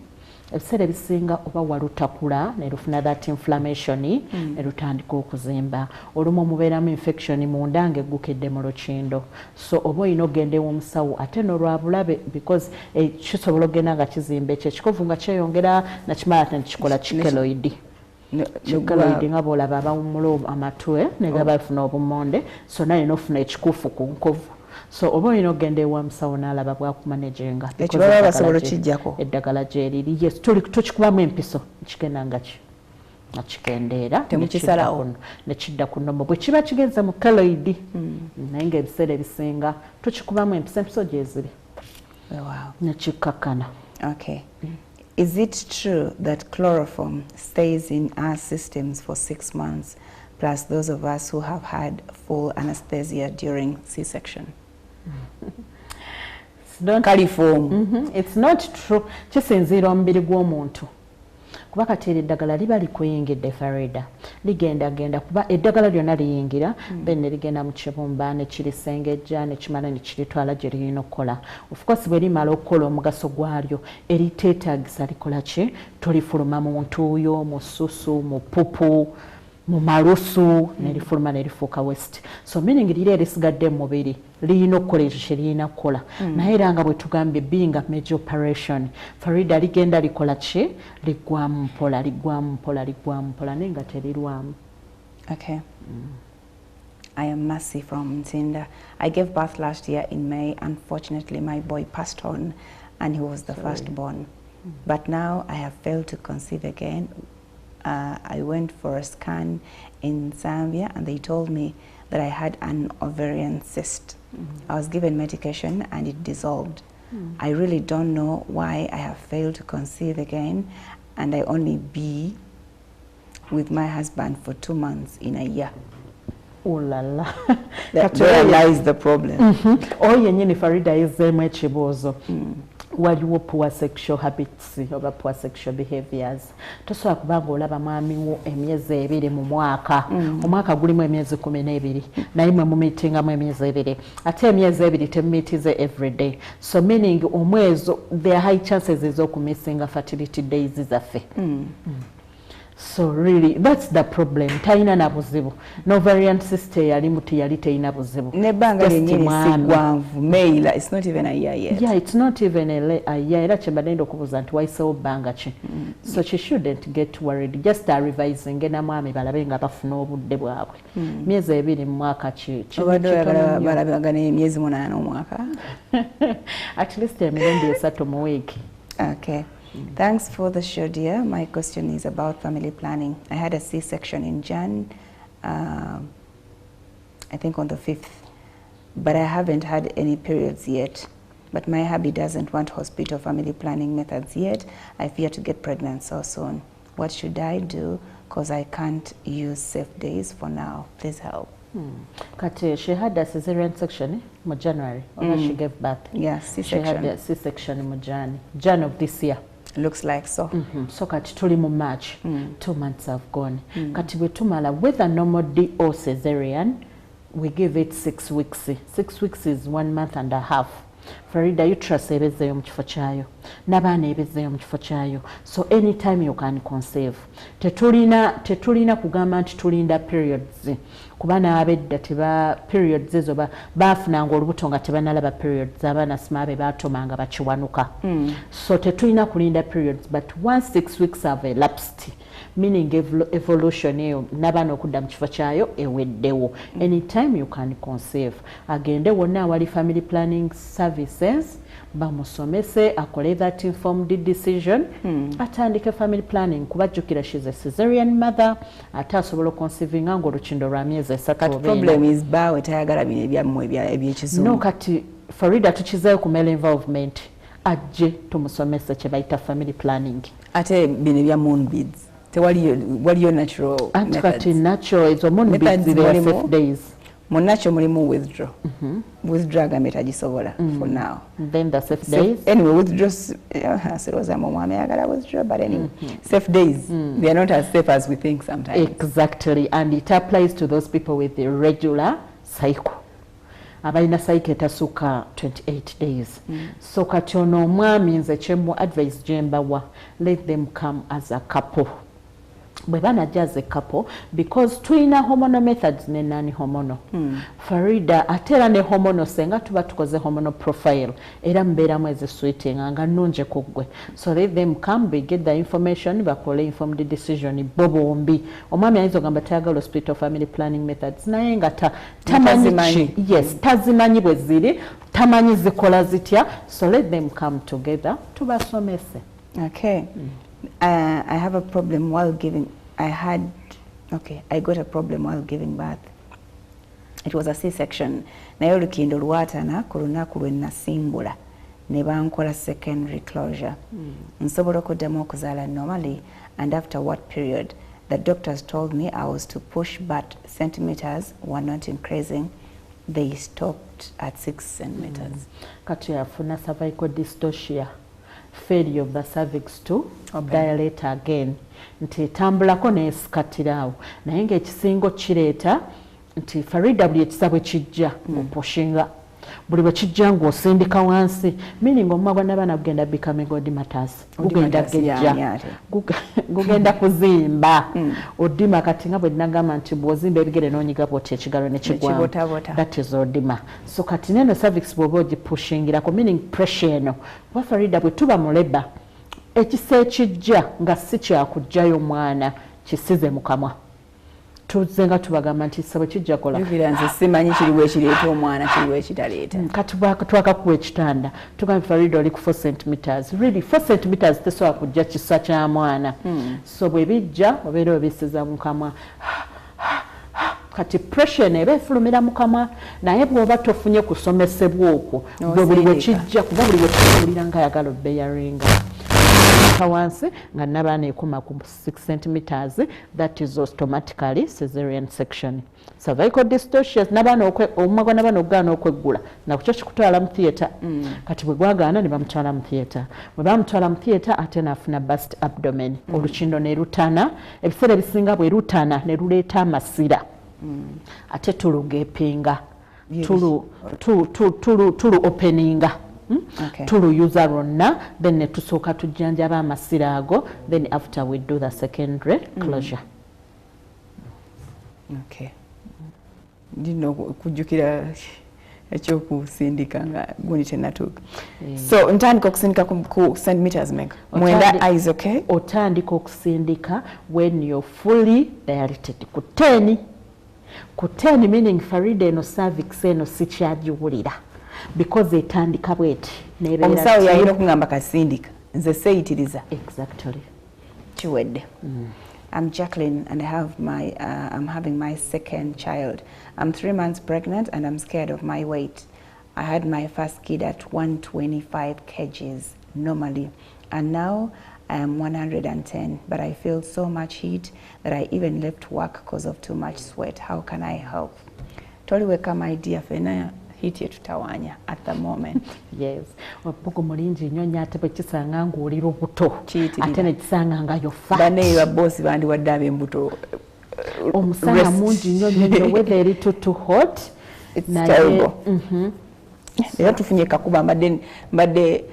ebiseera ebisinga oba walutakula ne lufuna that inflammation ne lutandika okuzimba olumu mubeeramu infection munda ng'eggukedde mu lukindo so oba olina ogenda ew'omusawo ate n'olwabulabe because kisobola ogenda nga kizimba ekyo ekikovu nga kyeyongera nakimala ate nekikola kikeloidi kikeloidi nga bw'olaba abawummula amatwe ne gaba bafuna obummonde so naye n'ofuna ekikuufu ku nkovu so oba olina ogenda ewa musawo n'alaba bwakumanejenga ekibaba basobola okijjako eddagala gyeriri yes tukikubamu empiso kigenda nga kikendeera temukisalawo nekidda ku nnomo bwe kiba kigenze mu keloidi naye ng'ebiseera ebisinga tukikubamu empiso gyeziri nekikkakkana. Okay. Is it true that chloroform stays in our systems for 6 months plus those of us who have had full anesthesia during C-section? It's not true. Kisinziira omubiri gw'omuntu kuba kati eddagala liba likuyingidde Farida ligenda kuba eddagala lyonna liyingira then ne ligenda mu kibumba ne kirisengejja ne kimala ne kiritwala gye lirina okukola of course bwe limala okukola omugaso gwalyo eriteetaagisa likola ki tolifuluma mu ntuuyo mu ssusu mu pupu mu malusu nerifuluma nerifuuka west so meaning liri erisigadde mu mubiri lirina okukola ekyo kye lirina kukola naye era nga bwe tugambye being a major operation Farida ligenda likola ki liggwamu mpola naye nga terirwamu. Okay. I am Mercy from Nzinda. I gave birth last year in May. Unfortunately, my boy passed on and he was the firstborn. But now I have failed to conceive again. I went for a scan in Zambia and they told me that I had an ovarian cyst. I was given medication and it dissolved. I really don't know why I have failed to conceive again and I only be with my husband for 2 months in a year. Oh la la. There lies the problem. Oh yenyini Farida izemu ekibuuzo. Waliwo poor sexual habits oba poor sexual behaviors tosobola kubanga olaba mwami wo emyezi 2 mu mwaka omwaka gulimu emyezi 12 naye mwe mumitingamu emyezi 2 ate emyezi 2 temumitize every day so meaning omwezo there are high chances ez'okumissinga fertility days zaffe. So really that's the problem talina na buzibu no variant cyst yali muti yali teina buzibu nebanga lyenyini sigwanvu maila it's not even a year yet. Yeah, it's not even a year era kyembadde okubuuza nti waisewo bbanga ki so she shouldn't get worried just revising na mwami balabe nga bafuna obudde bwabwe myezi 2 mu mwaka ki obadde oyagala balabagana emyezi 8 omwaka at least emirundi 3 mu week. Okay. Thanks for the show, dear. My question is about family planning. I had a C-section in Jan, I think on the 5th, but I haven't had any periods yet. But my hubby doesn't want hospital family planning methods yet. I fear to get pregnant so soon. What should I do? Because I can't use safe days for now. Please help. Kati, she had a cesarean section in January, or she gave birth. Yeah, C-section. She had a C-section in Jan of this year. Looks like so. So kati tuli mu March, 2 months have gone. Kati bwe tumala whether normal D or cesarean, we give it 6 weeks. 6 weeks is 1 month and a half. Farida uterus ebezzeeyo mu kifo kyayo n'abaana ebezzeeyo mu kifo kyayo, so anytime you can conceive. Tetulina kugamba nti tulinda periods kuba n'abedda teba periods ezo baafunanga olubuto nga tebanalaba periods, abaana simaabe baatomanga bakiwanuka. So tetulina kulinda periods, but once 6 weeks have elapsed, meaning evolution eyo n'abaana okudda mu kifo kyayo eweddewo, anytime you can conceive. Agende wonna awali family planning services bamusomese akole that informed decision, atandike family planning kubajjukira she's a cesarean mother, ate asobola oconceiving nga olukindo lwa myezi 3. Problem is bawe tayagala bino ebyammwe ebyekizungu. No, kati Farida tukizeeyo ku male involvement, ajje tumusomese kye bayita family planning. Ate bino ebya moonbeads waliyo natural methods. Kati natural ezo moonbeads ziri 5 days. Mu natural mulimu withdraw. Withdraw agambye tagisobola for now. Then the 5 days. Anyway, withdraw siroza mu mwami ayagala withdraw, but anyway, safe days, they are not as safe as we think sometimes. Exactly, and it applies to those people with the regular cycle. Abalina cycle etasuka 28 days. So kati ono omwami nze kyemu advice gyembawa, let them come as a couple. Bwe banajja as a couple, because tulina hormonal methods ne non-hormonal. Farida atera ne hormonal senga tuba tukoze hormonal profile era mbeeramu ezisweeting nga nnungi ku ggwe. So let them come, we get the information, bakole informed decision bo bombi. Omwami ayinza ogamba tayagala hospital family planning methods naye nga tamanyi yes, tazimanyi bwe ziri, tamanyi zikola zitya. So let them come together tubasomese. Okay. I have a problem while giving. I got a problem while giving birth. It was a C-section. Naye olukindo lwatana ku lunaku lwe nasimbula ne bankola secondary closure. Nsobola okuddamu okuzaala normally, and after what period? The doctors told me I was to push, but centimeters were not increasing. They stopped at 6 centimeters. Kati yafuna cervical dystocia, failure of the cervix to dilate again. Nti etambulako nesikatirawo naye ng'ekisingo kireeta nti Farida buli ekisabwe kijja ng'opushinga buli bwe kijja ng'osindika wansi, meaning omumwa n'abaana gugenda becoming odi matters, gugenda gejja gugenda kuzimba odima. Kati nga bwe nagamba nti bw'ozimba ebigere n'onyiga bw'oti ekigalo ne kigwamu, that is odima. So kati neno cervix bw'oba ogipushingirako, meaning pressure eno kuba Farida bwe tuba mu leba ekisa ekijja nga si kyakugjayo mwana kisize mu kamwa, tuzze nga tubagamba nti sabo kijja kola nze simanyi kiriwo ekireeta omwana kiriwo ekitaleeta. Kati twakakuwa ekitanda tugamba Farida oli ku 4 centimeters, really 4 centimeters tesobola kujja kisa kya mwana. So bwe bijja obeera obisiza mu kamwa, kati pressure neeba efulumira mu kamwa, naye bw'oba tofunye kusomesebwa okwo bwe buli bwe kijja kuba buli bwe tuwulira nga ayagala obbeyaringa wansi nga n'abaana ekuma ku 6 centimeters, that is automatically cesarean section. Cervical dystocia n'abaana omumwa gwa n'abaana okugaana okweggula nakyo kikutwala mu theatre. Kati bwe gwagaana ne bamutwala mu theatre, bwe bamutwala mu theatre ate n'afuna burst abdomen, olukindo ne lutana, ebiseera ebisinga bwe lutana ne luleeta amasira, ate tulugepinga, tulu openinga. Tuluyuza lwonna, then ne tusooka tujjanjaba amasira ago, then after we do the secondary closure. Okay. Ndino kujjukira ekyokusindika nga gundi tenatuuka. So ntandika okusindika ku centimeters mega mwenda eyes, okay? Otandika okusindika when you're fully dilated ku 10. Ku 10 meaning Farida eno cervix eno sikyagiwulira, because etandika bweti omusawo yalina okungamba kasindika nze seyitiriza. Exactly. Kiwedde. I'm Jacqueline and I'm having my second child. I'm 3 months pregnant and I'm scared of my weight. I had my first kid at 125 kgs normally, and now I am 110, but I feel so much heat that I even left work because of too much sweat. How can I help? Toliweka my dear fena heat yetutawanya at the moment. Yes. Wapuko mulinji nyonya ate bwe kisanga ng'oli lubuto ate ne kisanga nga yo fat. Bane ba boss bandi waddabe embuto. Omusana mungi nnyo, the weather is too hot. It's terrible. Era tufunye kakuba mbadde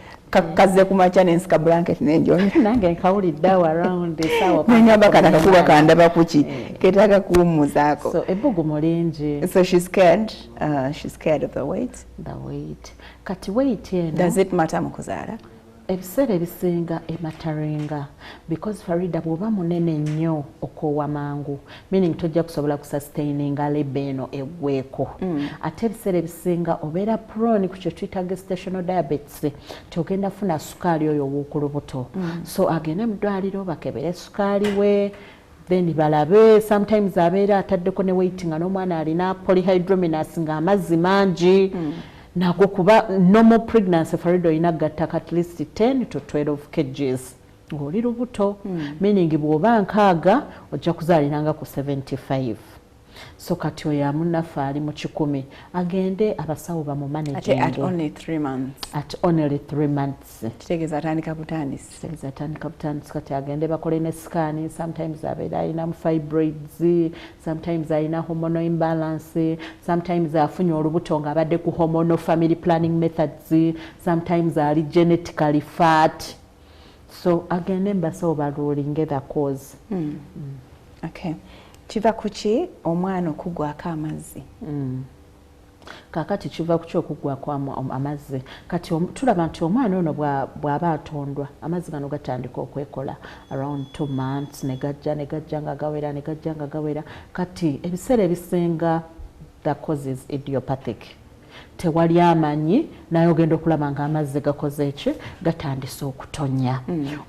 kaze kumacha nensika blanket nenjoya. Nange nkawulidde around esawa. Nenyamba kana kakuba kandaba kuki ketaga kuwummuzaako. So ebbugu mulingi. So she's scared. She's scared of the weight. The weight. Kati weight eno. Does it matter mukuzaala? Ebiseera ebisinga ematarenga because Farida bw'oba munene nnyo okoowa mangu meaning tojja kusobola kusustaininga lebe eno eggweeko ate ebiseera ebisinga obeera prone ku kye tuyita gestational diabetes togenda funa sukaali oyo ow'okulubuto so agende mu ddwaliro bakebere sukaali we then balabe sometimes abeera ataddeko ne weight nga n'omwana alina polyhydramnios nga amazzi mangi nago kuba normal pregnancy Farida oyina gattaka at least 10 to 12 kgs ng'oli lubuto meaning bw'oba nkaaga ojja kuzaaliranga ku 75 so kati oyo amunaffe ali mu 100 agende abasawo bamumanaging at only 3 months. At only 3 months. Kitegeeza atandika butandisi. Kitegeeza atandika butandisi kati agende bakole ne scan sometimes abeera alina mu fibroids sometimes alina hormonal imbalance sometimes afunye olubuto nga abadde ku hormonal family planning methods sometimes ali genetically fat so agende mbasawo baluulinge the cause. Okay. Kiva kuki omwana okugwako amazzi? Kakati kiva kuki okugwako amazzi kati tulaba nti omwana ono bw'aba atondwa amazzi gano gatandika okwekola around 2 months negajja nga gawera kati ebiseera ebisinga the cause is idiopathic tewali amanyi naye ogenda okulaba nga amazzi gakoze eki gatandise okutonya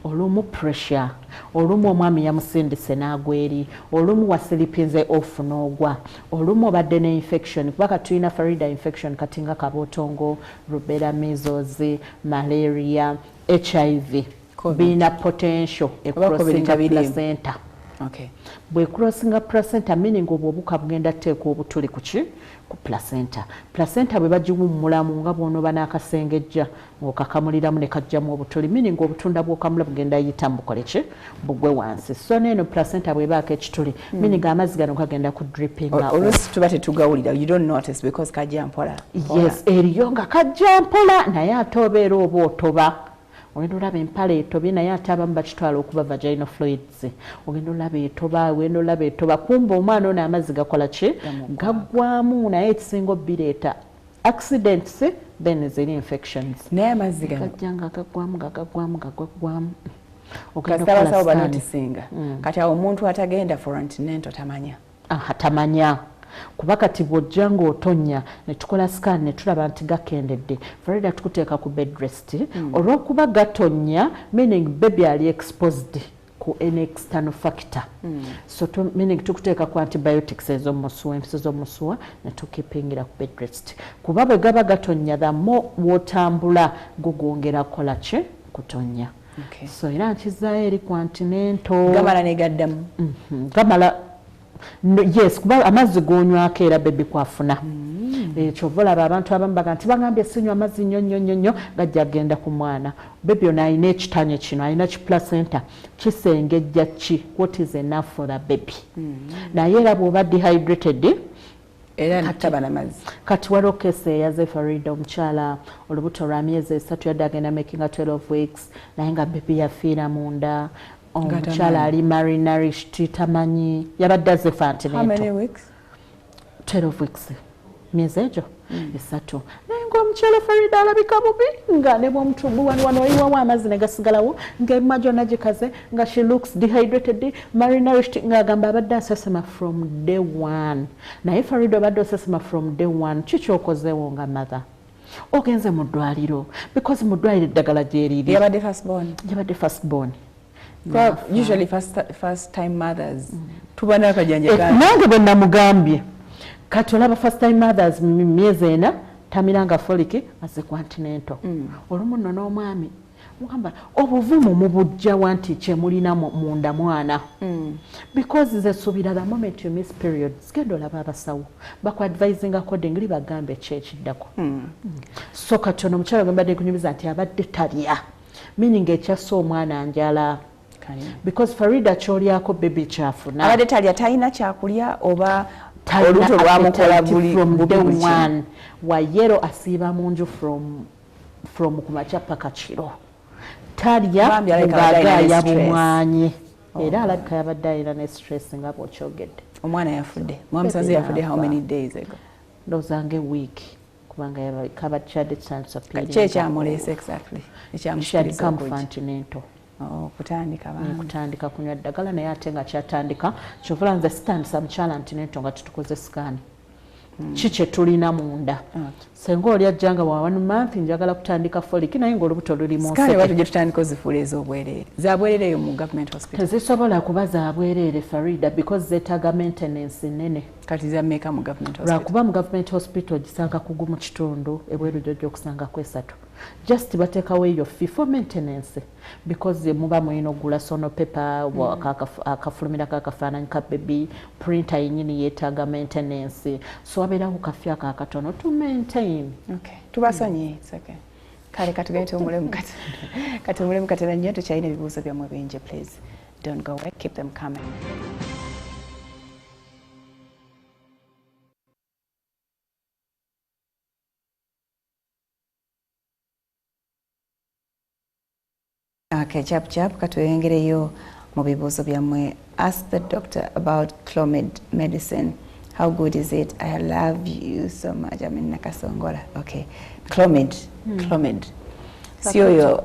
olumu pressure olumu omwami yamusindise n'agwa eri olumu wasilipinze off n'ogwa olumu obadde ne infection kuba katulina Farida infection kati nga kabootongo rubella measles malaria HIV bina potential crossing placenta. Okay. Bwe crossinga placenta meaning obuwuka bugenda teeka obutuli kuki ku placenta. Placenta bwe bagiwummulamu nga bw'onooba n'akasengejja ng'okakamuliramu ne kajjamu obutuli meaning obutunda bw'okamula bugenda yita bukole ki bugwe wansi. So n'eno placenta bw'ebaako ekituli meaning amazzi gano gagenda ku drippinga. Oluusi tuba tetugawulira you don't notice because kajja mpola. Yes, eriyo nga kajja mpola naye ate obeera oba otoba. Ogenda olaba empale etobye naye ate abamu bakitwala okuba vaginal fluids. Ogenda olaba etoba kumba omwana ono amazzi gakola ki gaggwamu naye ekisinga bireeta accidents then ziri infections. Naye amazzi gajjanga gaggwamu okasabasawo banotisinga kati awo omuntu atagenda for antenatal tamanya. Tamanya. Kuba kati bw'ojja ng'otonya ne tukola scan ne tulaba nti gakendedde Farida tukuteeka ku bed rest olw'okuba gatonya meaning baby ali exposed ku an external factor so meaning tukuteeka ku antibiotics ez'omusuwa empisi z'omusuwa ne tukipingira ku bed rest kuba bwe gaba gatonya the more w'otambula gugwongera kukola ki kutonya. Okay. So era nkizaayo eri ku antenatal gamala ne gaddamu gamala. No, yes, kuba amazzi gonywako era bebi kwafuna. Kyova olaba abantu abamu baga nti bagambye sinywa amazzi nnyo gajja genda ku mwana. Bebi ono alina ekitanye kino, alina ki placenta kisengejja ki what is enough for a baby. Naye era bw'oba dehydrated era ntaba n'amazzi. Kati waliwo kesi eyaze Farida omukyala olubuto lwa myezi 3 yadde agenda making 12 weeks naye nga bebi yafiira munda. Omukyala ali malnourished tamanyi yabadde azefa antenatal. How many weeks? 12 weeks. Myezi egyo 3. Naye ng'omukyala Farida alabika bubi nga ne bw'omutumbu wano oliwawo amazzi ne gasigalawo ng'emima gyonna gikaze nga she looks dehydrated malnourished ng'agamba abadde asesema from day 1. Naye Farida obadde osesema from day 1 ki kyokozeewo nga mother? Ogenze mu ddwaliro because mu ddwaliro eddagala gyeriri. Yabadde first born. Well, usually first time mothers tubana akajanja nange bwe namugambye kati olaba first time mothers myezi 4 tamiranga folic aze ku antenatal olumu nno n'omwami mugamba obuvumu mubujja wanti kyemulina munda mwana because ze subira the moment you miss periods genda olaba abasawo bakuadvising accordingly bagambe kyekiddako so kati ono omukyala gwe mbadde kunyumiza nti abadde talya meaning ekyassa omwana njala. Because Farida cholyako baby kyafuna. Abadde talya talina kyakulya oba olubuto lwamukola buli from day one wa yero asiiba munju from kumakya paka kiro talya ng'agaaya bumwanyi era alabika yabadde alina ne stress nga bw'okyogedde. Omwana yafudde mwamusaze yafudde how many days ago? Ndowooza week kubanga yabadde abakyadde chance of kye ekyamuleese exactly ekyamusikiriza continental kutandika kunywa ddagala naye ate nga kyatandika kyovula nze sitandisa mukyala ntinento nga tutukoze sikaani ki kye tulina munda senga oli ajja nga wawanuma nti njagala kutandika foliki naye ng'olubuto luli mu sikaani watu gye tutandika ozifuula ez'obwereere zabwereere eyo mu government hospital tezisobola kuba zabwereere Farida because zeetaaga maintenance nene kati zammeka mu government hospital lwakuba mu government hospital gisanga kugu mu kitundu ebweru jjojja okusanga kwesatu just bateekawo eyo fee for maintenance because muba mulina ogula sono paper akafulumira kakafaananyi ka baby printer yennyini yeetaaga maintenance so wabeerawo kaffe ako akatono to maintain. Okay. Tubasonye it's okay. Kale katugende tumulemu kati kati mulemu katera nnyo tukyalina ebibuuzo byammwe bingi please don't go away, keep them coming. Okay, chap katwengereyo mu bibuuzo byammwe. Ask the doctor about Clomid medicine. How good is it? I love you so much. I mean, nakasongola. Okay. Clomid. Clomid. Sio yo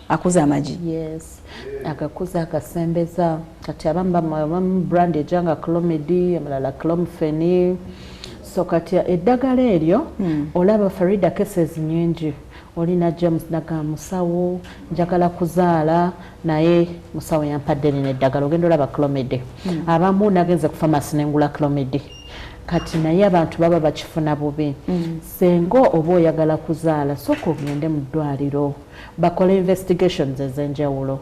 akuza amaji. Yes. Akakuza akasembeza. Kati abamu brand ejanga Clomid, amalala Clomfeni. So kati eddagala eryo olaba Farida cases nyingi. Olina James naga musawo njagala kuzaala naye musawo yampadde n'eddagala ogenda olaba Clomid abamu nagenze ku pharmacy nengula Clomid kati naye abantu baba bakifuna bubi sengo oba oyagala kuzaala sooka ogende mu ddwaliro bakole investigations ez'enjawulo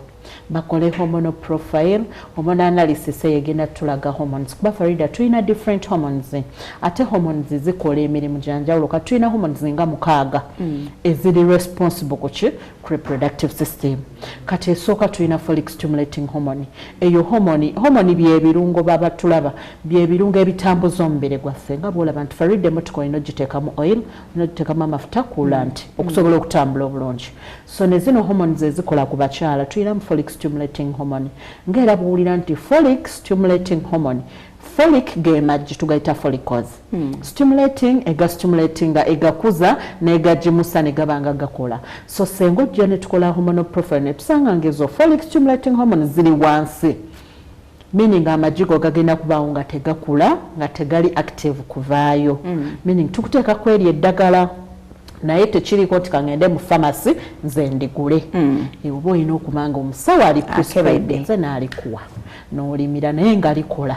bakole hormonal profile hormone analysis eyegenda tulaga hormones kuba Farida tulina different hormones ate hormones zikola emirimu gyanjawulo kati tulina hormones nga 6 eziri responsible ku reproductive system kati esooka tulina follic stimulating hormone eyo hormone byebirungo baba tulaba byebirungo ebitambuza omubiri gwaffe nga bwolaba nti Farida emotoka olina ogiteekamu oil olina ogiteekamu amafuta coolant okusobola okutambula obulungi so ne zino hormones ezikola ku bakyala tulina folic stimulating hormone ngera buulira nti folic stimulating hormone folic gemaji tugayita follicles stimulating egakuza negajimusa negabanga gakola so sengo ojja ne tukola hormonal profile ne tusanga ngezo folic stimulating hormones ziri wansi meaning amajigo gagenda kubaawo nga tegakula nga tegali active kuvaayo meaning tukuteeka kweri eddagala naye tekiriko nti kangende mu pharmacy nze ndigule oba olina okumanga omusawo ali prescribe nze n'alikuwa n'olimira naye nga likola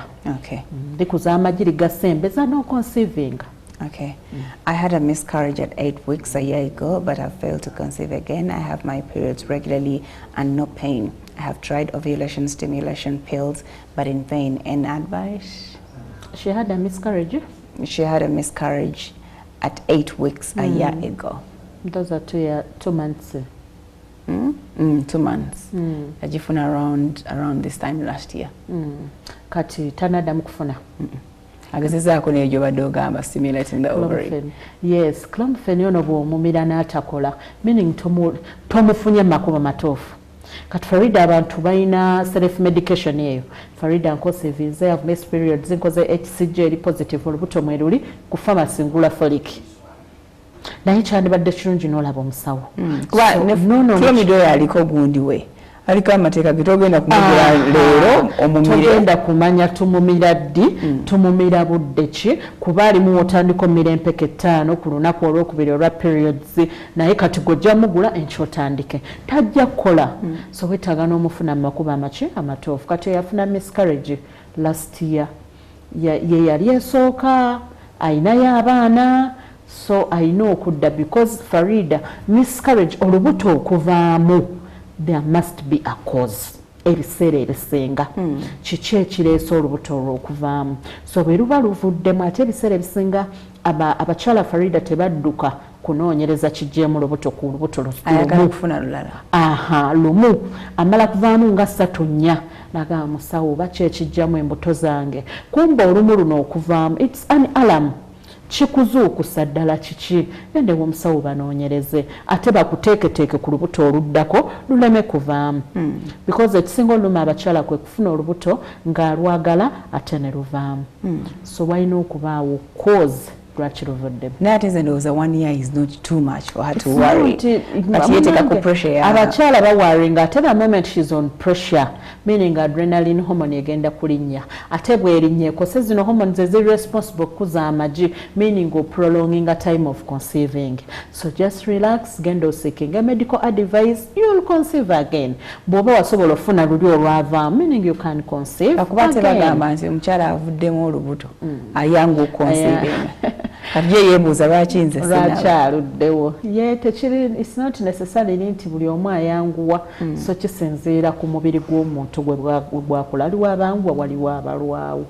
likuza amagiri gasembeza no conceiving. Okay. I had a miscarriage at 8 weeks a year ago, but I failed to conceive again. I have my periods regularly and no pain. I have tried ovulation stimulation pills, but in vain. Any advice? She had a miscarriage? She had a miscarriage at 8 weeks a year ago. Those are 2 months. 2 months. Ajifuna around this time last year. Kati tanada mukufuna. Agezezaako n'egyo badde ogamba stimulating the ovary. Yes, Clomfeni ono bw'omumira n'atakola meaning tomufunye makubo matuufu. Kati Farida abantu balina self medication eyo. Farida nkose visa I have missed periods nkoze HCG eri positive olubuto mweruli ku pharmacy ngula folic. Naye kyandibadde kirungi n'olaba omusawo. Clomid oyo aliko gundi we. Aliko amateeka getogenda kumugula leero omumire togenda kumanya tumumira ddi tumumira budde ki kuba alimu otandika omumira empeke 5 ku lunaku olwokubiri olwa periods naye kati gojja mugula enkyo otandike tajja kukola so wetaaga n'omufuna mu makubo amatuufu kati yafuna miscarriage last year ye yali esooka ayinayo abaana so ayina okudda because Farida miscarriage olubuto okuvaamu there must be a cause ebiseera ebisinga kiki ekireese olubuto olw'okuvaamu so bwe luba luvuddemu ate ebiseera ebisinga abakyala Farida tebadduka kunoonyereza kijjeemu lubuto ku lubuto ayagala kufuna lulala lumu amala kuvaamu nga 3-4 naga musawo bache ekijjamu embuto zange kumba olumu luno okuvaamu it's an alarm kikuzuukusa ddala kiki ende omusawo banoonyereze ate bakuteeketeeke ku lubuto oluddako luleme kuvaamu because ekisinga olumu abakyala kwe kufuna olubuto ng'alwagala ate ne luvaamu so walina okubaawo cause lwaki luvuddemu naye ate nze ndowooza 1 year is not too much for her to worry ati yeeteeka ku pressure abakyala bawaringa ate the moment she's on pressure meaning adrenaline hormone egenda kulinnya ate bw'erinnya ekose zino hormones ezi responsible kuza amagi meaning prolonging a time of conceiving so just relax genda seeking a medical advice you'll conceive again bw'oba wasobola ofuna luli olwavaamu meaning you can conceive akuba tebagamba nti omukyala avuddemu olubuto ayangu okuconceive kati ye yeebuuza lwaki nze lwakyaluddewo ye tekiri it's not necessarily nti buli omu ayanguwa so kisinziira ku mubiri gw'omuntu gwe bwakula aliwo abanguwa waliwo abalwawo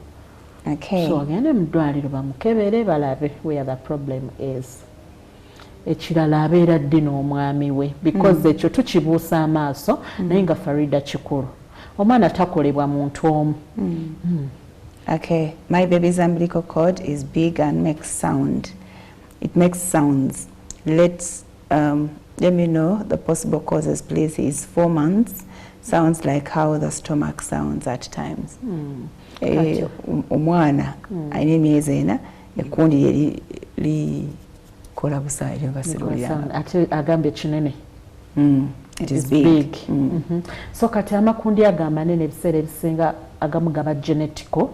so ogende mu ddwaliro bamukebere balabe where the problem is ekirala abeera ddi n'omwami we because ekyo tukibuusa amaaso naye nga Farida kikulu omwana takolebwa muntu omu Okay, my baby's umbilical cord is big and makes sound. It makes sounds. Let me know the possible causes, please. He's 4 months. Sounds like how the stomach sounds at times. Omwana ayina emyezi ena ekkundi likola busa eryobasirulira ate agambye kinene. It is big. So kati amakundi amanene ebiseera ebisinga agamu gaba genetical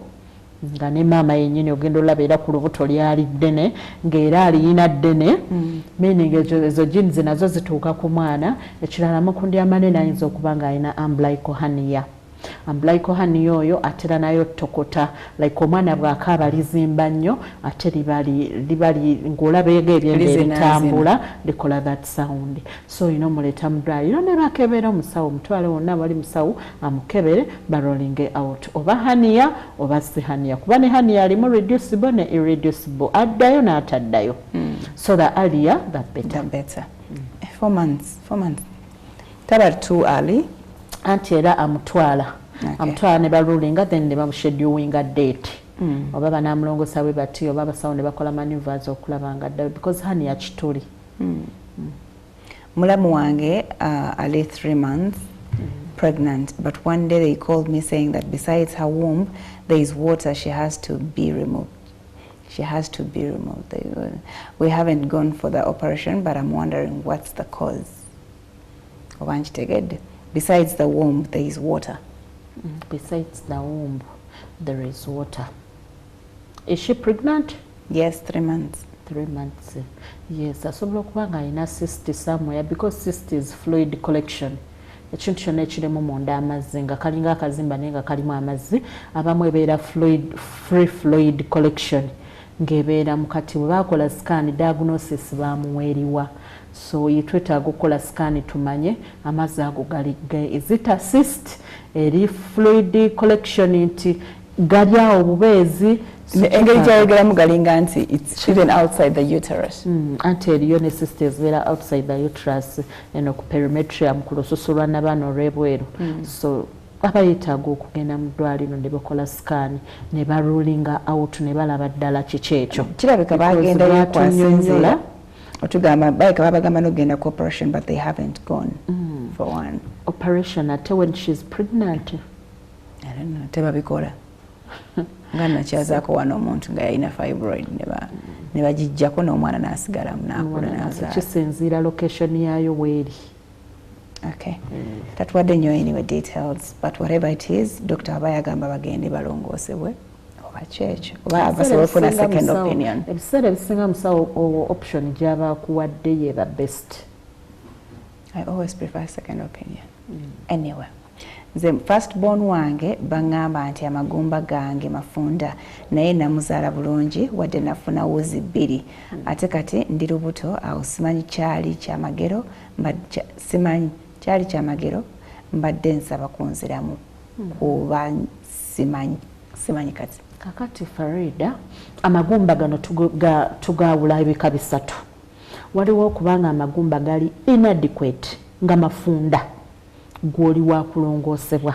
nga ne maama yennyini ogenda olaba era ku lubuto lyali ddene ng'era aliyina ddene meaning ezo genes nazo zituuka ku mwana ekirala amakundi amanene ayinza okuba ng'alina umbilical hernia umbilical hernia oyo atera nayo tokota like omwana bw'akaaba lizimba nnyo ate libali ng'olaba ebyembe ebitambula likola that sound so olina omuleeta mu ddwaliro ne bakebera omusawo omutwale wonna wali musawo amukebere barolinge out oba hernia oba si hernia kuba ne hernia alimu reducible ne irreducible addayo n'ataddayo so the earlier the better. 4 months taba too early anti era amutwala ne barulinga then ne bamuschedulinga date oba banamulongosa bwe bati oba abasawo ne bakola maneuvers okulaba nga ddayo because hani ya kituli mulamu wange ali 3 months pregnant but one day they called me saying that besides her womb there is water she has to be removed. We haven't gone for the operation but I'm wondering what's the cause. Besides the womb, there is water. Besides the womb, there is water. Is she pregnant? Yes, 3 months. 3 months. Yes, asobola okuba nga alina cyst somewhere because cyst is fluid collection. Ekintu kyonna ekirimu munda amazzi nga kalinga akazimba naye nga kalimu amazzi abamu ebeera free fluid collection ng'ebeera mukati bwe baakola scan diagnosis baamuweeriwa. So yetwetaaga okukola scan tumanye amazzi ago gali is it a cyst eri fluid collection nti gali awo obubeezi engeri gyayogeramu galinga nti it's even outside the uterus anti eriyo ne cyst ezibeera outside the uterus eno ku perimetrium ku lususu lwa nabano olw'ebweru so aba yeetaaga okugenda mu ddwaliro ne bakola scan ne barulinga out ne balaba ddala kiki ekyo kirabika bagendayo kwasinzira otugamba bayika babagamba n'ogenda ku operation but they haven't gone for one operation ate when she's pregnant I don't know tebabikola nga nakyazaako wano omuntu nga yalina fibroid ne bagijjako n'omwana n'asigala munakula n'azaala kisinziira location yayo weeri. Okay. Tatuwadde nnyo anyway details but whatever it is Dr. aba yagamba bagende balongoosebwe oba kyekyo oba basobola okufuna second opinion. Ebiseera ebisinga musawo option gy'aba akuwadde ye the best. I always prefer second opinion. Anyway nze first born wange baŋŋamba nti amagumba gange mafunda naye namuzaala bulungi wadde nafuna wuzi 2 ate kati ndi lubuto awo simanyi kyali kyamagero mbadde nsaba kunziramu kuba simanyi kati kakati Farida amagumba gano tugawula ebika 3 waliwo okubanga amagumba gali inadequate nga mafunda gwoli wa kulongoosebwa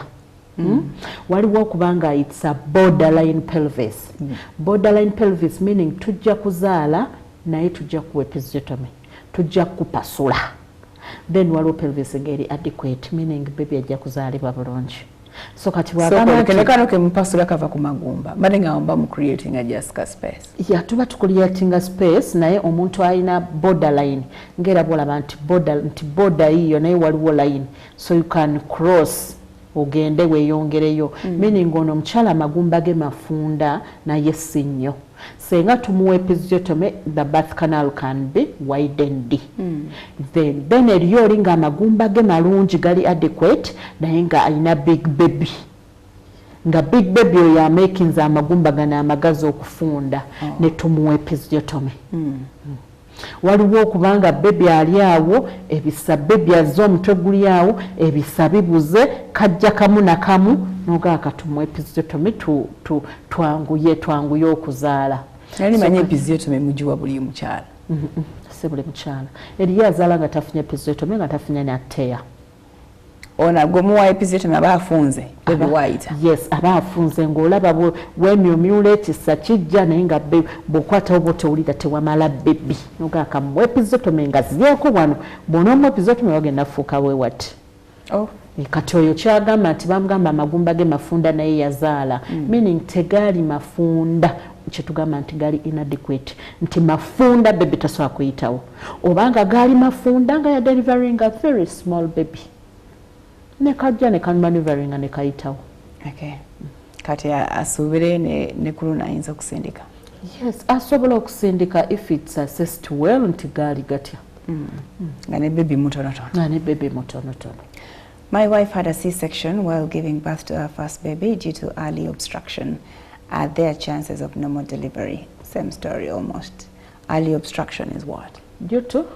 waliwo kubanga it's a borderline pelvis. Borderline pelvis meaning tujja kuzaala naye tujja kuwa episiotomy, tujja kupasula. Then waliwo pelvis ngeri adequate meaning baby ajja kuzaalibwa bulungi. So kati kenekano ke mpasula kava ku magumba mbadde nga wamba mu creating a just space. Yeah, tuba tucreating a space naye omuntu alina borderline ngera bwolaba nti border hiyo naye waliwo line so you can cross ogende weeyongereyo meaning ono omukyala amagumba ge mafunda naye si nnyo. Senga tumuwa episiotomy, the birth canal can be widened. Then eriyo oli nga amagumba ge malungi gali adequate naye nga alina big baby. Nga big baby oyo amakinza amagumba gano amagazi okufunda ne tumuwa episiotomy. Waliwo okubanga baby ali awo ebisa baby azza omutwe guli awo ebisa bibuze kajja kamu na kamu nogaaka tumuwa episiotomy twanguye okuzaala. Nali manyi episiotomy mugiwa buli mukyala. Si buli mukyala. Eriyo azaala nga tafunye episiotomy nga tafunye natteya. Ona gomuwa episiotomy aba afunze waita. Yes, aba afunze ng'olaba wemyumyula ekisa kijja naye nga bw'okwata oba tewulira tewamala baby. Nogaaka muwa episiotomy nga ziryeko wano bw'onoomu episiotomy wagenda fuuka weewati. Kati oyo kyagamba nti bamugamba amagumba ge mafunda naye yazaala meaning tegaali mafunda kyetugamba nti gali inadequate nti mafunda baby tasobola kuyitawo obanga gaali mafunda nga ya delivering a very small baby ne kajja ne kamanuveringa ne kayitawo. Kati asuubire ne kuluna ayinza okusindika. Yes, asobola okusindika if it's assessed well nti gaali gatya nga ne baby mutonotono. My wife had a C-section while giving birth to her first baby due to early obstruction. Are there chances of normal delivery? Same story almost. Early obstruction is what? Due to?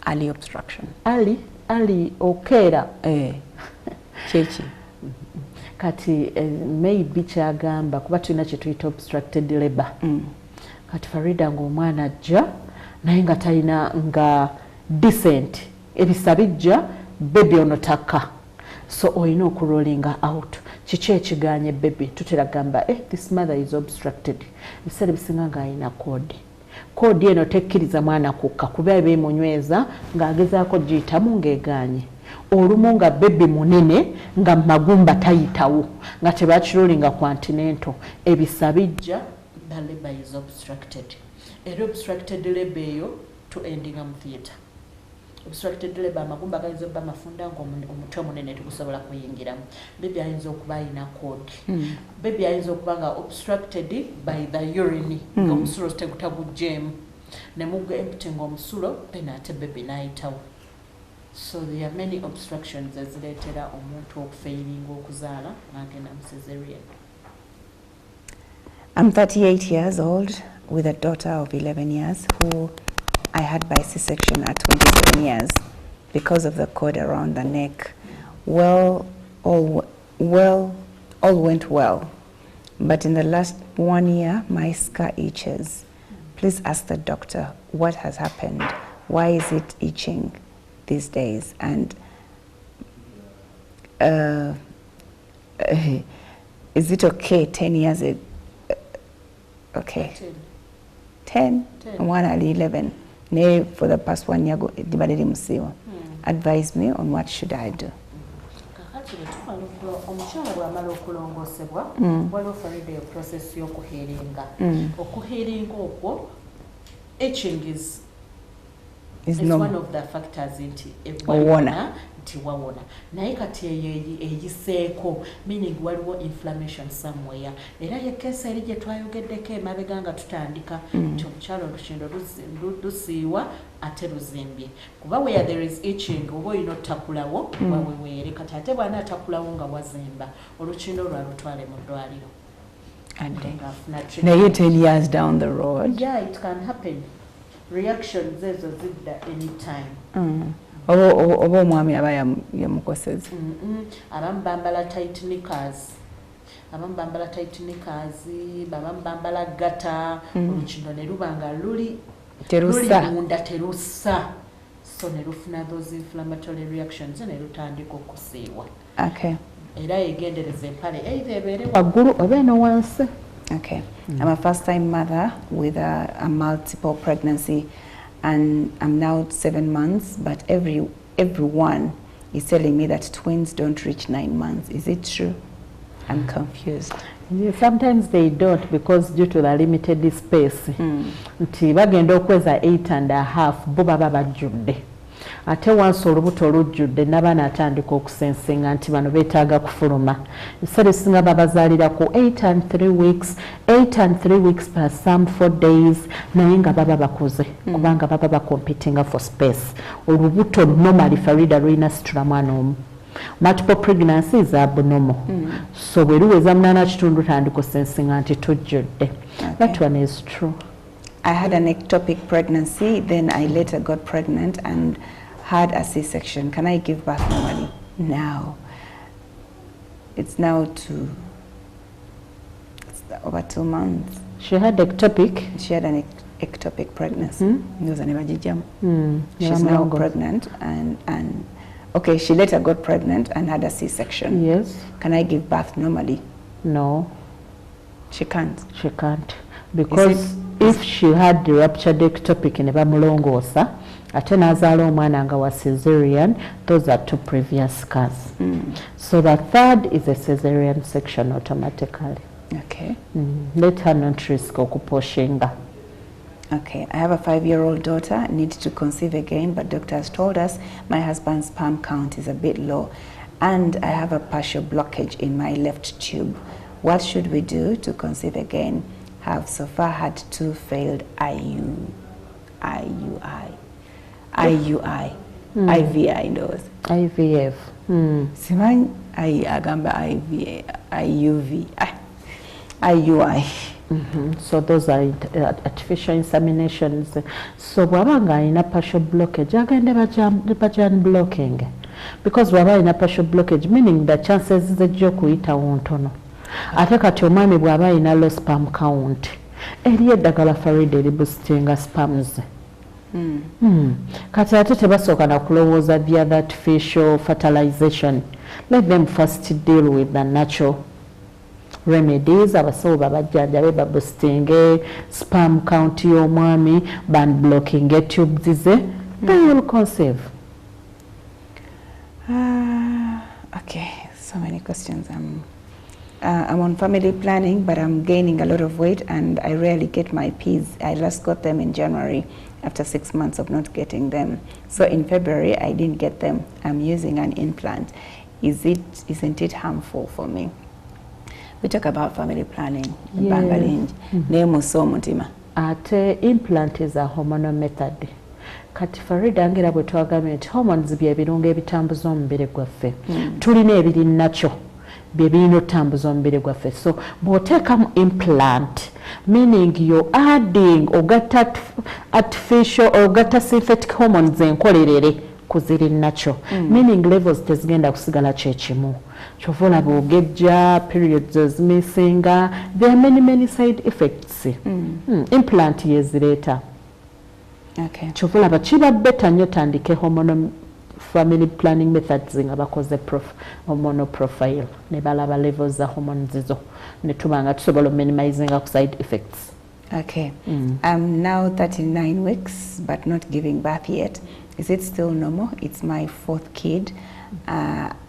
Early obstruction. Early okera. Chechi. Kati maybe kyagamba kuba tulina kye tuyita obstructed labor. Kati Farida ng'omwana ajja naye nga talina nga decent ebisa bijja baby ono takka. So oyina okurollinga out. Kiki ekiganye baby tutera gamba this mother is obstructed. Ebiseera bisinga nga alina koodi eno tekkiriza mwana kukka kuba ebeemunyweza ng'agezaako giyitamu ng'eganye. Olumu nga baby munene nga magumba tayitawo nga tebakirollinga continental ebisa bijja the labor is obstructed. Era obstructed labor eyo to endinga mu theatre. Obstructed labor amagumba gayinza okuba mafunda ng'omutwe munene tegusobola kuyingiramu. Baby ayinza okuba alina koodi. Baby ayinza okuba nga obstructed by the urine ng'omusulo tegutagugjeemu ne mugga empty ng'omusulo then ate baby n'ayitawo. So there are many obstructions ezireetera omuntu okufailinga okuzaala n'agenda mu cesarean. I'm 38 years old with a daughter of 11 years who I had by C-section at 27 years because of the cord around the neck. All went well, but in the last 1 year, my scar itches. Please ask the doctor what has happened. Why is it itching these days? And is it okay 10 years ago? Okay. 10. 1 and 11. For the past 1 year, advise me on what should I do. Omukyala bw'amala okulongosebwa waliwo Farida process y'okuhealinga. Okuhealinga okwo itching is one of the factors nti ewona nti wawona naye kati eyiseeko meaning waliwo inflammation somewhere era yekeesa eri gye twayogeddeko emabega nga tutandika nti omukyala olukindo lusiiwa ate luzimbye kuba where there is itching oba olina otakulawo waweweere kati ate bwana atakulawo nga wazimba olukindo lwalutwale mu ddwaliro. Naye 10 years down the road. Yeah, it can happen. Reactions ezo zidda anytime. Oba omwami aba yamukoseza. Abamu bambala tight knickers. Abamu bambala tight knickers, abamu bambala gata, olukindo ne luba nga luli munda terussa. So ne lufuna those inflammatory reactions ne lutandika okusiiwa. Okay. era yegendereza empale either ebeere waggulu oba eno wansi. Okay. I'm a first-time mother with a multiple pregnancy, and I'm now 7 months, but everyone is telling me that twins don't reach 9 months. Is it true? I'm confused. Yeah, sometimes they don't, because due to the limited space. Nti bagenda okweza 8.5 bo baba bajjudde. Ate wansi olubuto olujjudde n'abaana atandika okusensinga nti bano beetaaga kufuluma. Ebiseera ebisinga babazaalira ku 8 and 3 weeks, 8 and 3 weeks plus some 4 days, naye nga baba bakuze kubanga baba bakompitinga for space. Olubuto normally Farida lulina situla mwana omu. Multiple pregnancy is abnormal. So bwe luweza 8 tandika okusensinga nti tujjudde. That one is true. I had an ectopic pregnancy, then I later got pregnant and had a C-section. Can I give birth normally? Now. It's now over 2 months. She had ectopic? She had an ectopic pregnancy. She's now pregnant and okay, she later got pregnant and had a C-section. Yes. Can I give birth normally? No. She can't? She can't. Because if she had the ruptured ectopic in Bamulongosa, ate nazaala omwana nga wa cesarean, those are 2 previous scars. So the third is a cesarean section automatically. Okay. Let her not risk okuposhinga. Okay, I have a 5-year-old daughter, need to conceive again, but doctors told us my husband's sperm count is a bit low and I have a partial blockage in my left tube. What should we do to conceive again? Have so far had 2 failed IVI ndozi. IVF. Simanyi agamba IUI. So those are artificial inseminations. So bwabanga ina partial blockage agende bajan blocking, because bwaba ina partial blockage meaning the chances zijja kuyita wontono. Ate kati omwami bwaba ina low sperm count eri eddagala Farida eriboostinga sperms. Kati ate tebasooka na kulowooza the other artificial fertilization. Let them first deal with the natural remedies. Abasawo babajjanjabe baboostinge sperm count y'omwami, ban blocking tubes ze, they will conceive. Okay, so many questions. I'm on family planning, but I'm gaining a lot of weight and I rarely get my P's. I last got them in January after 6 months of not getting them. So in February, I didn't get them. I'm using an implant. Isn't it harmful for me? We talk about family planning. Ate implant is a hormonal method. Kati Farida ngera bwe twagambye nti hormones bye birungo ebitambuza omubiri gwaffe. Tulina ebiri nakyo bye birina otambuza omubiri gwaffe. So bw'oteekamu implant, meaning you're adding ogatta artificial ogatta synthetic hormones enkolerere kuziri nakyo. Meaning levels tezigenda kusigala kyekimu. Kyova olaba ogejja, periods ezimissinga, there are many side effects. Implant yezireeta. Okay. Kyova olaba kiba better nnyo tandike hormonal family planning methods nga bakoze hormonal profile ne balaba levels za hormones zo ne tubanga tusobola minimizing side effects. Okay. I'm now 39 weeks but not giving birth yet. Is it still normal? It's my 4th kid.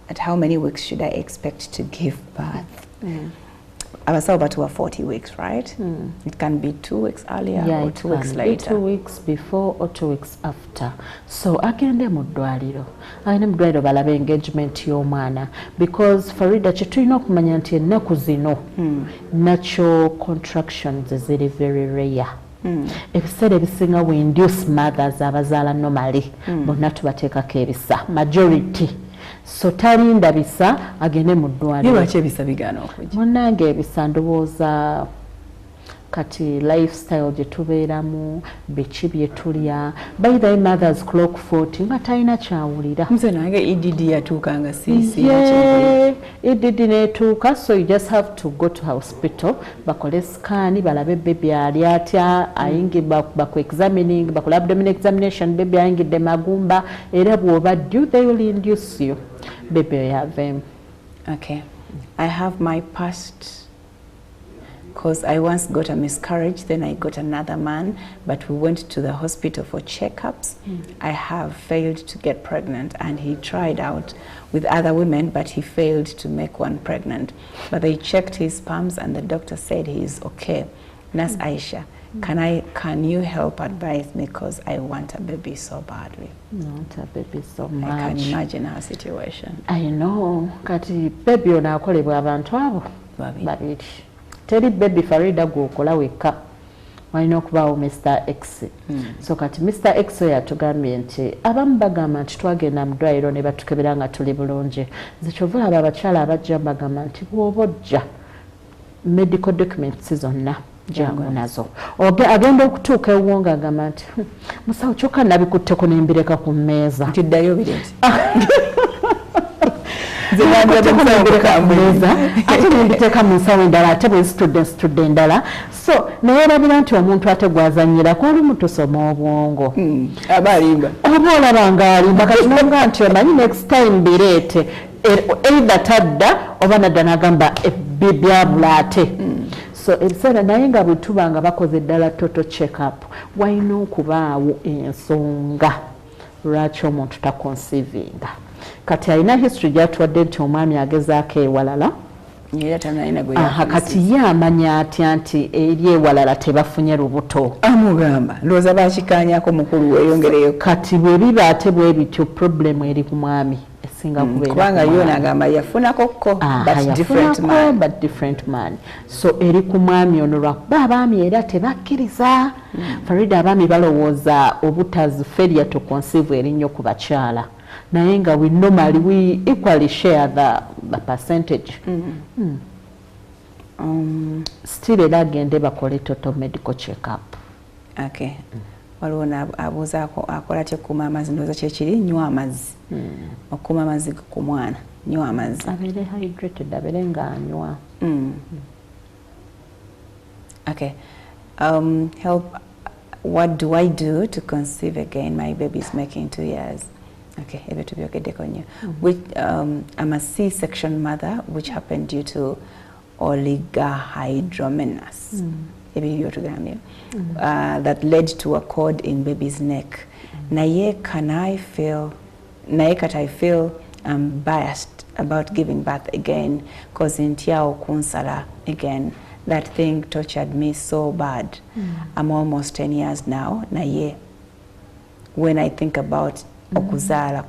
At how many weeks should I expect to give birth? I was about to 40 weeks, right? It can be 2 weeks earlier or 2 weeks later. 2 weeks before or 2 weeks after. So agende mu ddwaliro. Agende mu ddwaliro balabe engagement y'omwana, because Farida kye tulina okumanya nti ennaku zino natural contractions ziri very rare. Ebiseera ebisinga we induce mothers abazaala normally bonna tubateekako ebisa majority. So talinda bisa agende mu ddwaliro. Lwaki ebisa bigaana okujja? Munnange ebisa ndowooza kati lifestyle gye tubeeramu, biki bye tulya. By the mothers clock 40 nga talina kyawulira. Nze nange EDD yatuukanga EDD netuuka, so you just have to go to hospital bakole scan balabe baby ali atya, ayingibwa baku examining, bakole abdominal examination, baby ayingidde magumba, era bw'oba due they will induce you baby have him. Okay. I have my past, because I once got a miscarriage, then I got another man, but we went to the hospital for checkups. I have failed to get pregnant, and he tried out with other women, but he failed to make one pregnant. But they checked his sperms, and the doctor said he is okay. Nurse Aisha, can you help advise me, because I want a baby so badly? Want a baby so much. I can imagine her situation. I know. Kati baby onaakolebwa abantu abo babiri. Teri baby Farida gwokola wekka. Walina okubaawo Mr. X. So kati Mr. X yatugambye nti abamu bagamba nti twagenda mu ddwaliro ne batukebera nga tuli bulungi. Nze kyova abo abakyala abajja bagamba nti bw'oba ojja medical documents zonna jangu nazo. Agenda okutuuka ewuwo ng'agamba nti musawo kyokka nabikutteko ne mbireka ku mmeeza. Tiddayo bireti. Ate nembiteeka mu nsawo endala ate bwe zitudde endala. So naye olabira nti omuntu ate gwazanyirako oli mutusoma obwongo. Aba alimba. Oba olaba ng'alimba kati nonga nti omanyi next time bireete. Either tadda oba nadda n'agamba byabula ate. So ebiseera naye nga bwe tuba nga bakoze ddala total check-up walina okubaawo ensonga lwaki omuntu taconcevinga. Kati alina history gyatuwadde nti omwami agezaako ewalala kati ye amanya atya nti eri ewalala tebafunye lubuto. Amugamba ndowooza bakikaanyako mukulu weeyongereyo. Kati bwe biba ate bwe bityo problem eri ku mwami esinga kubeera kubanga yo nagamba yafunako ko but different man. So eri ku mwami ono lwakuba abaami era tebakkiriza. Farida abaami balowooza obutazi failure to conceive eri nnyo ku bakyala. Naye nga we normally we equally share the percentage. Still era agende bakole total medical check-up. Okay. Waliwo abuuzaako akola atya okukuuma amazzi ndowooza kyekiri nywa amazzi. Okukuuma amazzi ku mwana nywa amazzi. Abeere hydrated abeere ng'anywa. Okay. Help. What do I do to conceive again? My baby is making 2 years. Okay, which I'm a C-section mother, which happened due to oligohydramnios. That led to a cord in baby's neck. I feel I'm biased about giving birth again, because in Tiao Kunsala again, that thing tortured me so bad. I'm almost 10 years now. When I think about okuzala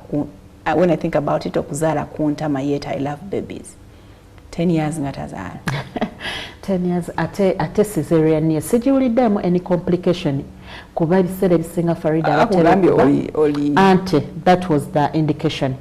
when I think about it okuzala kuntama yet I love babies. 10 years ngatazala. 10 years ate cesarean ye sijuliddemu any complication kuba ebiseera ebisinga Farida oli ante that was the indication.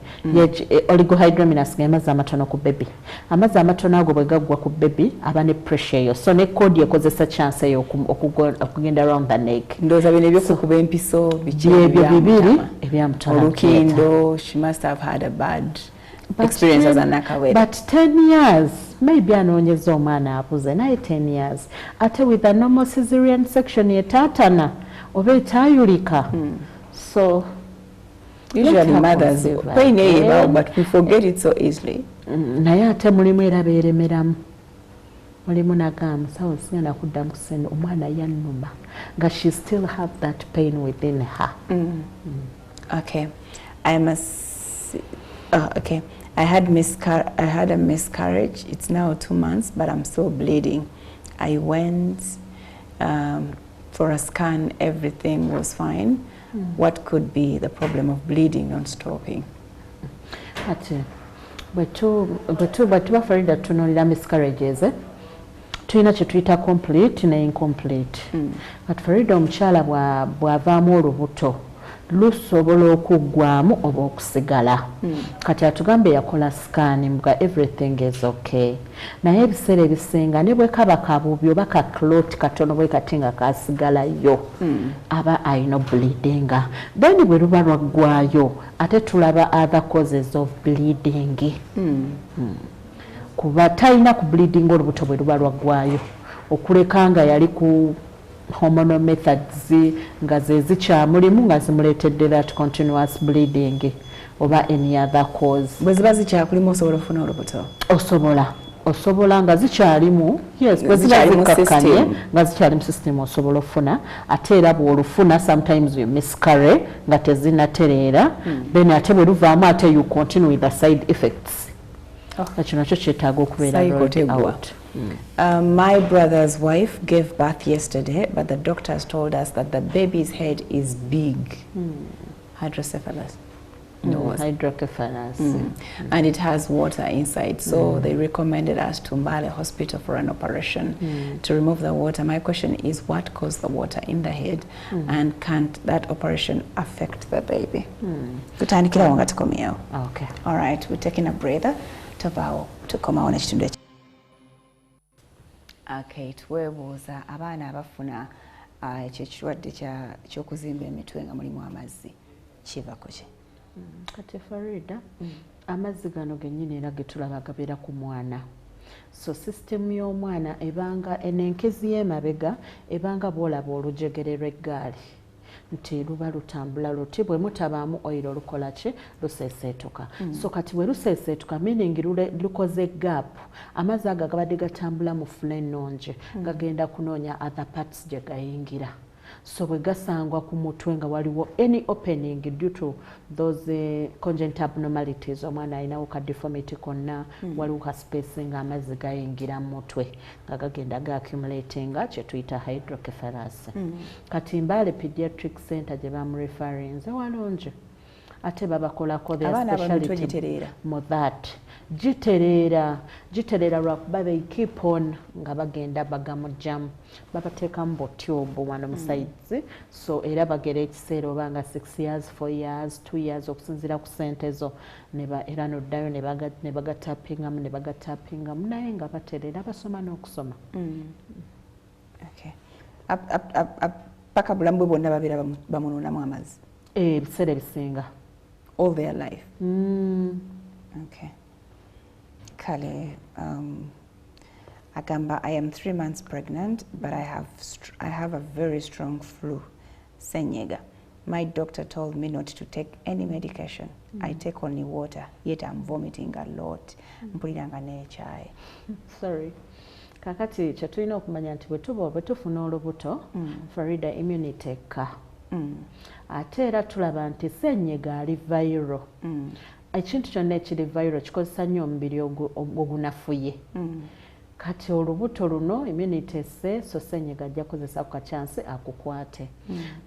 Oligohydramnios amazzi amatono ku baby. Amazzi amatono ago bwe gaggwa ku baby aba ne pressure yo, so ne kodi ekozesa chance eyo okugenda around the neck. Ndowooza bino ebyokukuba empiso bibiri ebyamutwala olukindo. She must have had a bad experience as an akawere. But 10 years maybe anoonyeza omwana abuze naye 10 years ate with a normal cesarean section yetatana oba etayulika. So usually mothers pain but we forget it so easily. Naye ate mulimu era beeremeramu. Mulimu nagamba sawa sigenda kuddamu kusenda omwana yannuma nga she still have that pain within her. Okay. Okay. I had a miscarriage. It's now 2 months, but I'm still bleeding. I went for a scan. Everything was fine. What could be the problem of bleeding non stopping? But Farida tunulira miscarriages. Tulina kye tuyita complete ne incomplete. But Farida omukyala bw'avaamu olubuto lusobola okuggwamu oba okusigala. Kati atugambe yakola scan mga everything is okay. Naye ebiseera ebisinga ne bwe kaba kabubi oba ka clot katono bwe kati nga kasigalayo aba ayina bleeding. Then bwe luba lwaggwayo ate tulaba other causes of bleeding. Kuba talina ku bleeding olubuto bwe luba lwaggwayo okuleka nga yali ku hormonal methods nga ze zikyamulimu nga zimuleetedde that continuous bleeding. oba any other cause. Bwe ziba zikyakulimu osobola okufuna olubuto? Osobola nga zikyalimu, yes, bwe ziba zikakkanye nga zikyali mu system osobola okufuna, ate era bw'olufuna sometimes you miscarry nga tezinatereera, then ate bwe luvaamu ate you continue with the side effects. Ekyo nakyo kyetaaga okubeera rolled out. My brother's wife gave birth yesterday, but the doctors told us that the baby's head is big. Hydrocephalus. Hydrocephalus. And it has water inside, so they recommended us to Mbale Hospital for an operation to remove the water. My question is, what caused the water in the head, and can't that operation affect the baby? Okay. All right, we're taking a breather to come on ekitundu. Okay, twebuuza abaana abafuna ekyo ekirwadde ky'okuzimba emitwe nga mulimu amazzi kivako ki? Kati Farida, amazzi gano gennyini era getulaba gabeera ku mwana. So system y'omwana ebanga enenkezi y'emabega ebanga bw'olaba olujegere lw'eggaali nti luba lutambula luti bwe mutabaamu oyiro lukola ki luseeseetuka. So kati bwe luseeseetuka meaning lukoze gap, amazzi ago gabadde gatambula mu fula ennungi gagenda kunoonya other parts gye gayingira. So bwe gasangwa ku mutwe nga waliwo any opening due to those congenital abnormalities, omwana alinawo ka deformity konna waliwo ka space nga amazzi gayingira mu mutwe nga gagenda ga-accumulatinga kye tuyita hydrocephalus. Kati Mbale Pediatric Center gye bamurefarinze walungi ate babakolako their speciality mu that. Gitereera lwakuba they keep on nga bagenda bagamujjamu babateekamu botyobo wano mu sides, so era bagera ekiseera oba nga 6 years 4 years 2 years okusinziira ku sente zo era noddayo ne bagatapingamu naye nga batereera basoma n'okusoma. Okay. Paka bulamu bwe bwonna babeera bamunuunamu amazzi ebiseera ebisinga all their life. Okay. Kale, Agamba, I am 3 months pregnant, but I have a very strong flu, Senyega. My doctor told me not to take any medication. I take only water, yet I'm vomiting a lot. Mpuliranga n'ekyayi. Sorry. Kakati kye tulina okumanya nti bwe tufuna olubuto, Farida, immunity ekka. Ate era tulaba nti Senyega ali viral. Ekintu kyonna ekiri viral kikozesa nnyo omubiri ogunafuye. Kati olubuto luno immunity esse, so Senyega ajja kukozesa ku kachansi akukwate.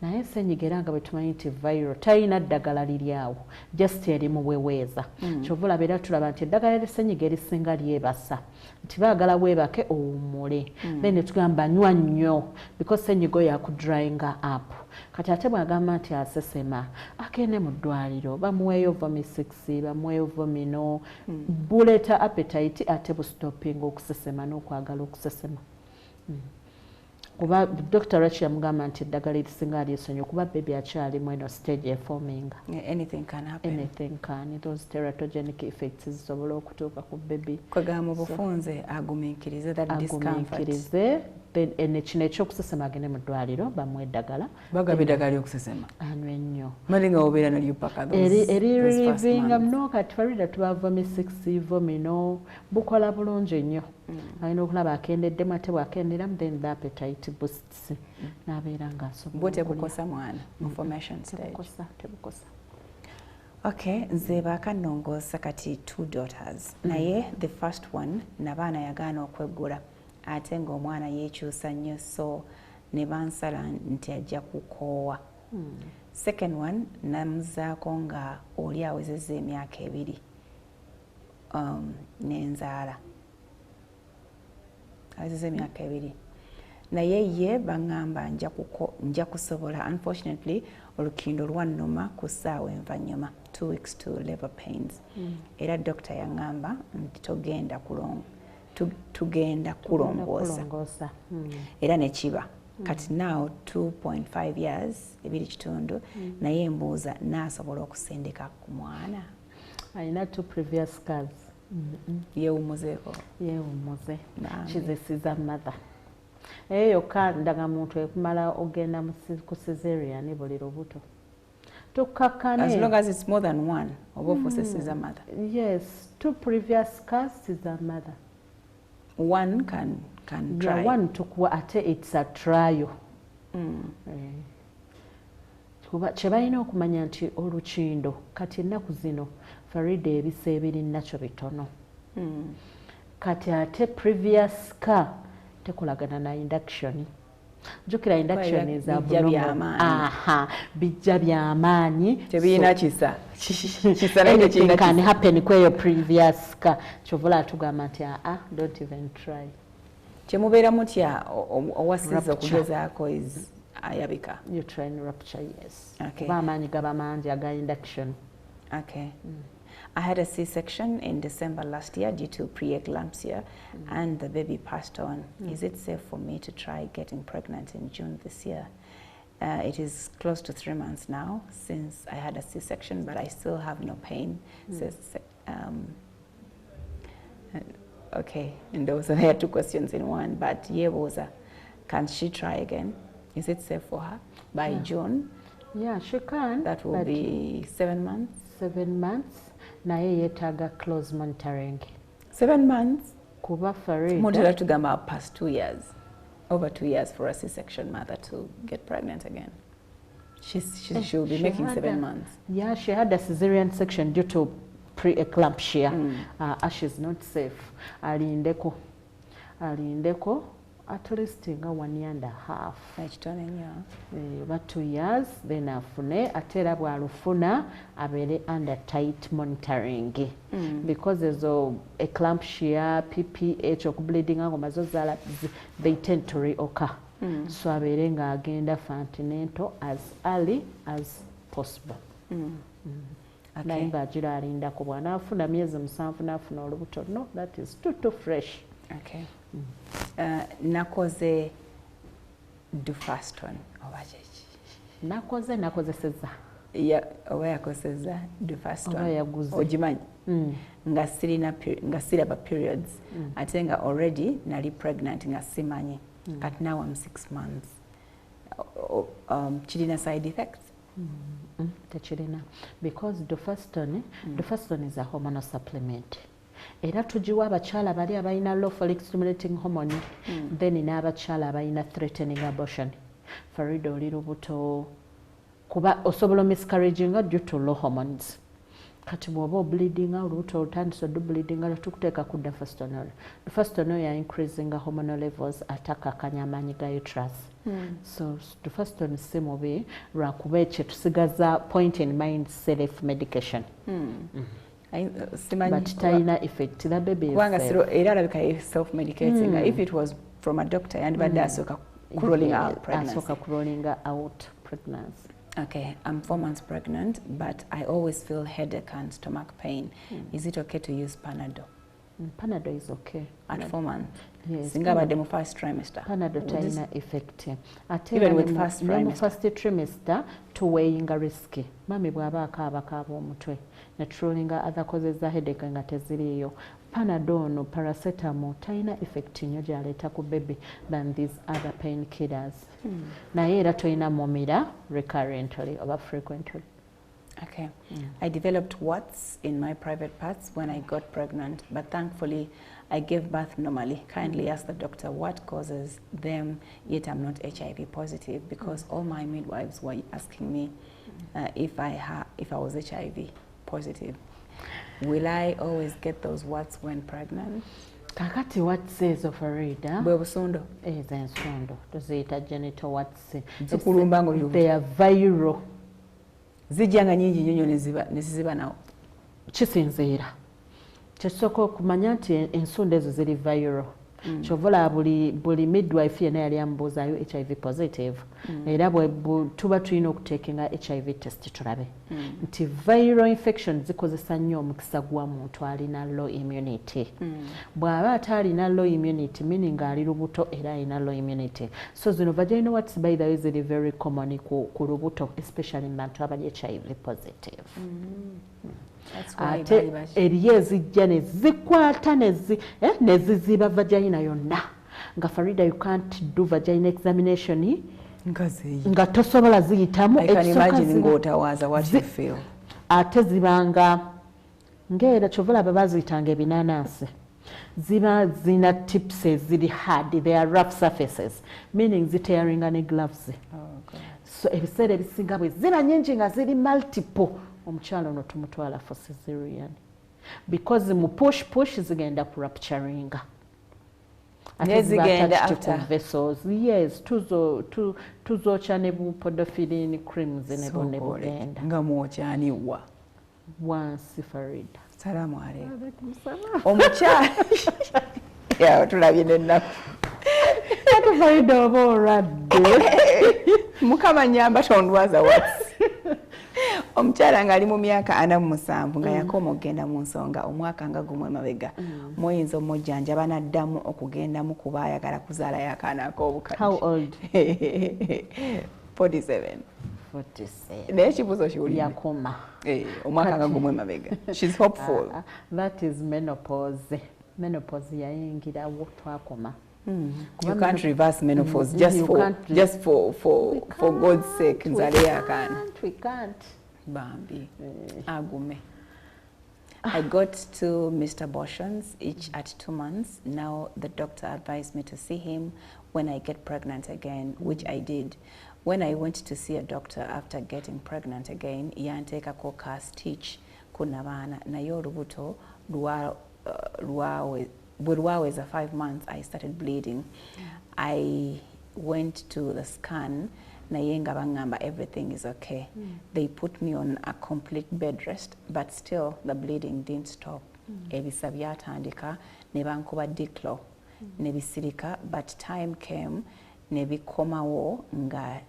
Naye Senyega era nga bwe tumanyi nti viral talina ddagala liri awo, just erimu weweeza. Kyova olaba era tulaba nti eddagala lya Senyega erisinga lyebasa nti baagala weebake owummule. Then tugamba nywa nnyo because Senyega oyo akudryinga up. Kati ate bw'agamba nti asesema agende mu ddwaliro bamuweeyo Vomix, bamuweeyo Vomino, buleeta appetite ate bustopping okusesema n'okwagala okusesema. Kuba Dr. Lwaki yamugamba nti eddagala erisinga alyesonyiwa kuba baby akyalimu eno stage eforming. Anything can happen. Anything can. Those teratogenic effects zisobola okutuuka ku baby. Kwegamba mu bufunze agumiikirize that discomfort. Then kino ekyokusesema agende mu ddwaliro bamuwe eddagala. Bagaba eddagala ly'okusesema. Anywe nnyo. Mali nga obeera nalyo paka eririvinga muno kati Farida tuba Vomix, Vomino bukola bulungi nnyo. Alina okulaba akendeddemu ate bw'akenderamu then the appetite boosts n'abeera ng'asobola. Bwe tebukosa mwana mu formation stage. Tebukosa. Okay, nze baakannongoosa kati 2 daughters. Naye the first one nabaana yagaana okweggula ate ng'omwana yeekyusa nnyo so ne bansala nti ajja kukoowa. Second one namuzaako nga oli awezezza emyaka 2 n'enzaala. Awezezza emyaka 2 naye ye baŋŋamba nja kusobola. Unfortunately olukindo lwannuma ku ssaawa envannyuma 2 weeks to labor pains. Era doctor yaŋŋamba nti tugenda kulongoosa era ne kiba kati now 2.5 years 2.5 naye mbuuza naasobola okusindika ku mwana. Alina 2 previous scars. Yeewummuzeeko. Yeewummuze. Kizisiza mother. Eyo yokka ndagamuntu ekumala ogenda ku cesarean buli lubuto. tukakkane. As long as it's more than one, oba ofuse siza mother. Yes, 2 previous casts is a mother. One can try. Yeah, one tukuwa ate it's a trial. Kuba kye balina okumanya nti olukindo kati ennaku zino Farida ebisa ebirina kyo bitono. Kati ate previous ka tekolagana na induction. Jukira induction is bijja byamaanyi. Tebirina kisa. Anything can happen kweyo previous ka. Kyovula atugamba nti don't even try. Kyemubeera mutya owasiza okugezaako is ayabika. Uterine rupture, yes. Okay. Kuba amaanyi gaba mangi aga induction. Okay. I had a C-section in December last year due to preeclampsia and the baby passed on. Is it safe for me to try getting pregnant in June this year? It is close to 3 months now since I had a C-section, but I still have no pain. Says, okay, and those I had 2 questions in one, but Yewoza, can she try again? Is it safe for her by June? Yeah, she can. That will be 7 months. 7 months. Naye yetaaga close monitoring. 7 months. Kuba Farida. Montera tugamba past 2 years. Over 2 years for a C-section mother to get pregnant again. She'll be making 7 months. Yeah, she had a cesarean section due to preeclampsia. She's not safe. Alindeko at least nga 1.5 years. About 2 years, then afune atera bwalufuna abere under tight monitoring because there's eclampsia, PPH, bleeding ngoma they tend to reoccur. So abere nga agenda antenatal as early as possible. Naye ng'agira alindako bw'anaafuna myezi 7 n'afuna olubuto. No, that is too fresh. Okay. Nakoze Dufaston nakozeseza oba yakozeseza Dufaston oba yaguze ogimanyi nga siraba periods ate nga already nali pregnant nga simanyi kati now I'm 6 months. Kirina side effects? Tekirina, because Dufaston is a hormonal supplement. Era tugiwa abakyala bali abalina low follicle stimulating hormone, then n'abakyala abalina threatening abortion. Farida oli lubuto kuba osobola miscarraging due to low hormones. Kati bw'oba bleeding olubuto olutandise bleeding tukuteeka ku Dufaston. Dufaston ya increasing hormonal levels atakakanya amaanyi ga uterus. So Dufaston si mubi lwakuba ekyo tusigaza point in mind self medication. But taina effect la baby era alabika self medicating. If it was from a doctor and asoka rolling out pregnancy. Okay, I'm 4 months pregnant, but I always feel headache and stomach pain. Is it okay to use Panadol? Panadol is okay at 4 months. Yes. Singa bade mu first trimester. Panadol taina effect. Even with first trimester tuweyinga risky. Mami bwaba akaaba omutwe. Netulinga other causes za headache nga teziriyo. Panadol, paracetamol taina effect nnyo gyaleeta ku baby than these other painkillers. Naye era toyina mumira recurrently or frequently. Okay. I developed warts in my private parts when I got pregnant, but thankfully I gave birth normally. Kindly ask the doctor what causes them, yet I'm not HIV positive, because all my midwives were asking me if I was HIV positive. Will I always get those warts when pregnant? Kakati what says of Farida? Bwebusondo. Ensondo. Tuziyita genital warts. They are viral. Zijjanga nyingi nnyo neziziba nawo. Kisinziira. Kyesooka okumanya nti ensondo ezo ziri viral. Kyovola buli midwife yena yali ambuuzaayo HIV positive. Era tuba tulina okuteekenga HIV test tulabe. Nti viral infection zikozesa nnyo omukisa gwa muntu alina low immunity. Bw'aba atalina low immunity meaning ali lubuto era alina low immunity. So zino vaginal warts by the way ziri very common ku lubuto, especially in bantu abali HIV positive. Ate eriyo ezijja nezikwata neziziba vagina yonna. Nga Farida, you can't do vagina examination nga tosobola ziyitamu ate zibanga ng'era kyova olaba baziyitanga ebinaanansi ziba zina tips eziri hard, they are rough surfaces, meaning zitearinga ne gloves. So ebiseera ebisinga bwe ziba nyingi nga ziri multiple, omukyala ono tumutwala for cesarean because mu push zigenda ku rupturinga. Nezigenda after vessels. Yes, tuzocha ne podophyllene creams ne bugenda. Nga mwokyaniwa. Wansi Farida. Salamu alaykum. Omukyala. Ya tulabye nennaku. Ate Farida oba olwadde. Mukama nyamba tondwaza wasi. Omukyala nga ali mu myaka 47 nga yakoma okugenda mu nsonga omwaka nga gumwe mabega muyinza omujjanjaba n'addamu okugenda mu kuba ayagala kuzaala y'akaana ak'obukadde. How old? 47. Naye ekibuuzo kiwulire yakoma omwaka nga gumwe mabega. She's hopeful. That is menopause. Menopause yayingirawo twakoma. You can't reverse menopause just for God's sake. We can't. Bambi. Agume. I got 2 Mr. abortions, each at 2 months. Now the doctor advised me to see him when I get pregnant again, which I did. When I went to see a doctor after getting pregnant again, yanteka ko ka stitch kunabana naye olubuto lwaweza 5 months I started bleeding. I went to the scan naye nga bangamba everything is okay. They put me on a complete bed rest, but still the bleeding didn't stop. Ebisa byatandika ne bankuba diclo ne bisirika, but time came ne bikomawo nga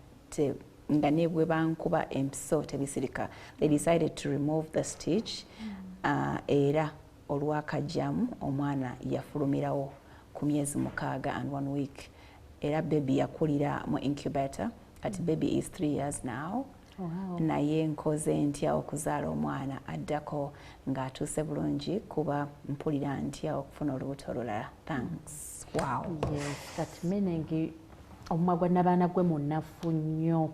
nebwe bankuba empiso tebisirika. They decided to remove the stitch. Era olwakajjamu omwana yafulumirawo ku myezi 6 and 1 week. Era baby yakulira mu incubator. Kati baby is 3 years now. Wow. Naye nkoze ntya okuzaala omwana addako ng'atuuse bulungi kuba mpulira ntya okufuna olubuto olulala. Thanks. Wow. Yes, kati meaning omumwa gwa nabaana gwe munafu nnyo.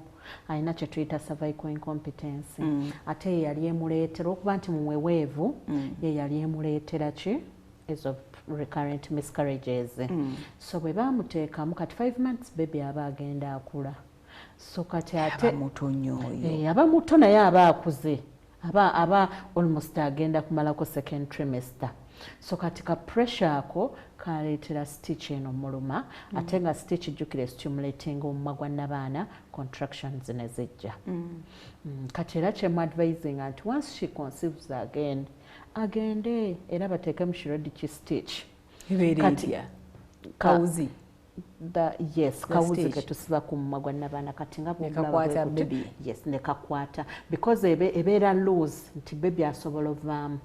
Alina kye tuyita cervical incompetence. Ate ye yali emuleetera okuba nti mumweweevu ye yali emuleetera ki ezo recurrent miscarriages. So bwe baamuteekamu kati 5 months baby aba agenda akula. So kati ate muto nnyo oyo. Aba muto naye aba akuze. Aba almost agenda kumalako second trimester. So katika pressure ako kaleetera stitch eno muluma ate nga stitch jjukire stimulating omumwa gwa nabaana contractions ne zijja. Kati era kyemu advising nti once she conceives again agende era bateekemu shirodi ki stitch. Kawuzi. Yes, kawuzi ke tusiba ku mumwa gwa nabaana kati nga bw'olaba baby. Yes, ne kakwata because ebeera loose nti baby asobola ovaamu.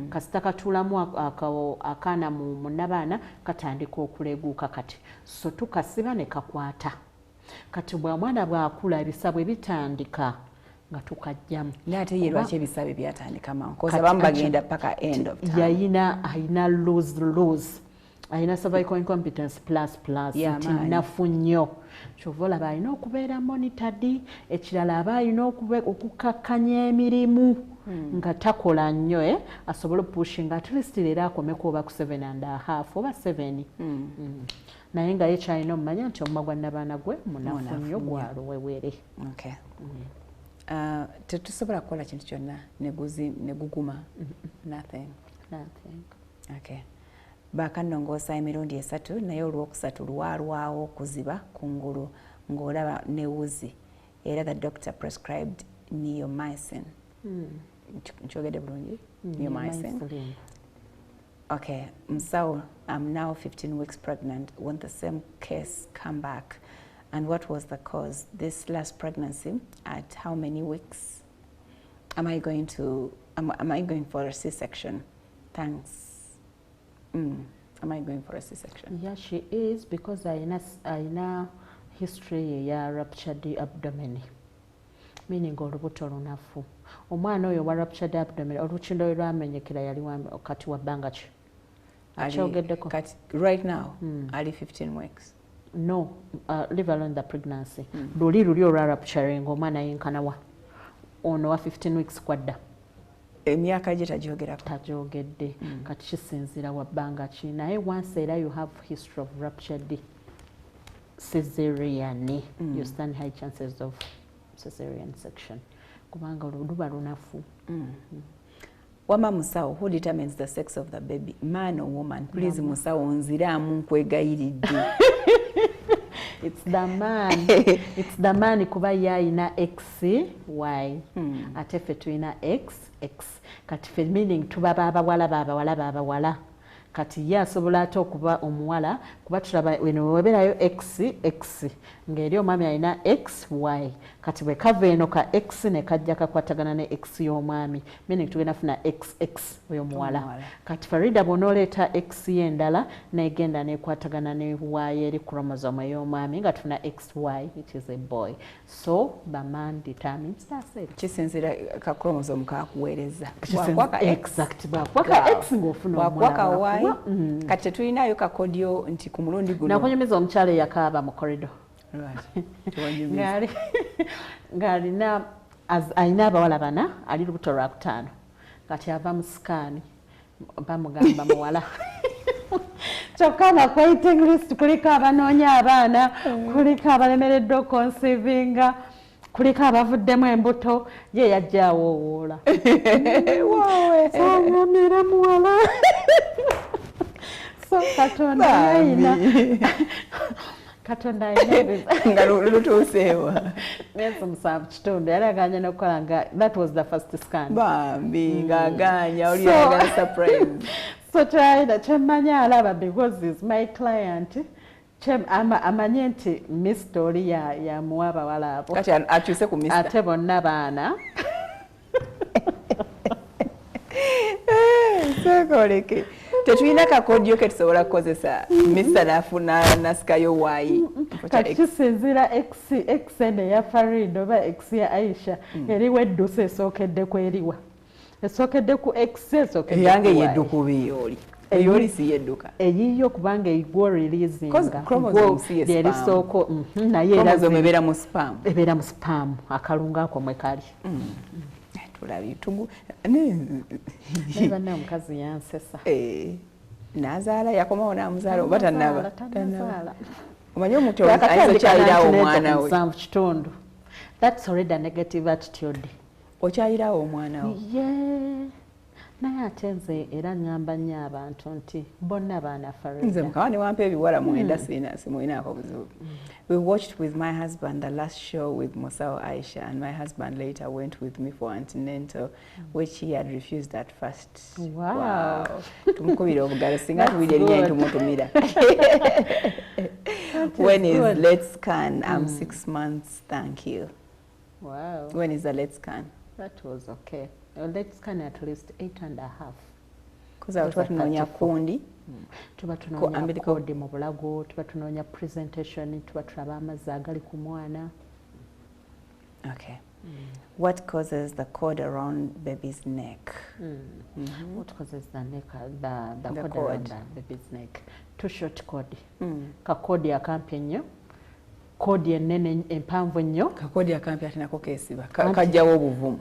Kasita katuulamu akaana mu nabaana katandika okuleguuka kati. So tukasiba ne kakwata. Kati bw'omwana bw'akula ebisabwe bitandika nga tukajjamu. N'ate ye lwaki ebisabe byatandika mangu? Koza abamu bagenda paka end of time. Ayina lose. Ayina cervical incompetence plus nti nafu nnyo. Kyova olaba alina okubeera monitored, ekirala aba alina okukakkanya emirimu nga takola nnyo asobole opushinga at least leero akomeko oba ku 7.5 oba 7. Naye nga ye kyalina omumanya nti omumwa gwa nabaana gwe munafu nnyo gwalowewere. Tetusobola kukola kintu kyonna ne guguma. Nothing. Okay. Bakanongoosa emirundi 3 naye olwokusatu lwalwawo okuziba kungulu ng'olaba ne wuzi. Era the doctor prescribed neomycin. Nkyogedde bulungi? Neomycin. Okay, Msawo, I'm now 15 weeks pregnant when the same case come back. And what was the cause? This last pregnancy, at how many weeks? Am I going for a C-section? Thanks. Am I going for a C-section? Yeah, she is, because aina history ya ruptured abdomen. Meaning olubuto lunafu. Omwana oyo wa ruptured abdomen olukindo lwamenyekera yali kati wa banga ki? Right now, ali 15 weeks. no, leave alone the pregnancy. Luli olwa rupturing omwana yenkanawa ono wa 15 weeks kwadda. Emyaka gye tagyogerako. Tagyogedde. Kati kisinziira wa bbanga ki. Naye once era you have history of ruptured cesarean, you stand high chances of cesarean section. Kubanga luba lunafu. Wama musawo, who determines the sex of the baby? Man or woman? Please musawo nziramu nkwegayiridde. It's the man. It's the man kuba yayina X, Y. Ate ffe tulina X, X. Kati ffe meaning tuba babawala. Kati ye asobola ate okuba omuwala kuba tulaba weno webeerayo X, X. Ng'eri omwami alina X, Y. Kati bwe kava eno ka X ne kajja kakwatagana ne X y'omwami. Meaning tugenda funa X, X y'omuwala. Kati Farida bw'onooleeta X y'endala n'egenda n'ekwatagana ne Y eri chromosome y'omwami nga tufuna XY, which is a boy. So the man determines that sex. Kisinziira ka chromosome kakuweereza. Bwakwaka Exact. Bwakwaka X ng'ofuna omwana. Kati tetulinayo kakodyo nti ku mulundi guno. Nakonyumeza omukyala eyakaaba mu corridor. Ng'alina alina abawala bana ali lubuto lwa kutaano. Kati ava mu sikaani bamugamba muwala. Kyokka na waiting list kuliko abanoonya abaana, kuliko abalemereddwa okonsivinga, kuliko abavuddemu embuto, ye yajja awoowoola. Waawe. Sangamira muwala. So Katonda yayina. Katonda yayina. Nga lutuuseewa. Myezi 7 kitundu yali aganya n'okukola nga that was the first scan. Bambi ng'aganya oli ayagala surprise. So kyayina kyemmanya alaba because is my client. Amanye nti Mr. oli yamuwa abawala abo. Kati akyuse ku Mr. Ate bonna baana. Sekoleke. Tetulina kakodyo ke tusobola kukozesa Mr. nafuna nasikayo Y. Kati kisinziira X ya Farida oba X ya Aisha eriwa eddusa esookedde ku eriwa. Esookedde ku X esookedde ku yange yedduka biyoli. Eyoli si yedduka. Eyiyo kubanga igwo releasing. Chromosome si ye spam. Sooko naye era chromosome ebeera mu spam. Ebeera mu spam akalunga ako mwe kali. Tulabi tugu. Neba na omukazi yansesa. Nazaala yakomawo n'amuzaala oba tannaba. Omanyi omuntu ayinza okyayirawo omwana we. Kitundu. That's already a negative attitude. Okyayirawo omwana we. Yeah. Naye ate nze era ngamba nnyo abantu nti bonna baana Farida. Nze mukama ne wampa ebiwala mwenda simulinaako buzibu. We watched with my husband the last show with Musao Aisha, and my husband later went with me for antenatal, which he had refused at first. Wow. Tumukubira obugalo singa tuwulira erinnya tumutumira. When is late scan? I'm 6 months, thank you. Wow. When is the late scan? That was okay. Late scan at least 8.5. Because I was tunoonya kundi. Tuba tunoonya kodi mu bulago, tuba tunoonya presentation, tuba tulaba amazzi agali ku mwana. Okay. What causes the cord around baby's neck? What causes the neck, the cord around the baby's neck? Too short cord. Ka kodi akampi ennyo. Kodi ennene empanvu nnyo. Kakodi akampi ate nako keesiba. Kajjawo obuvumu.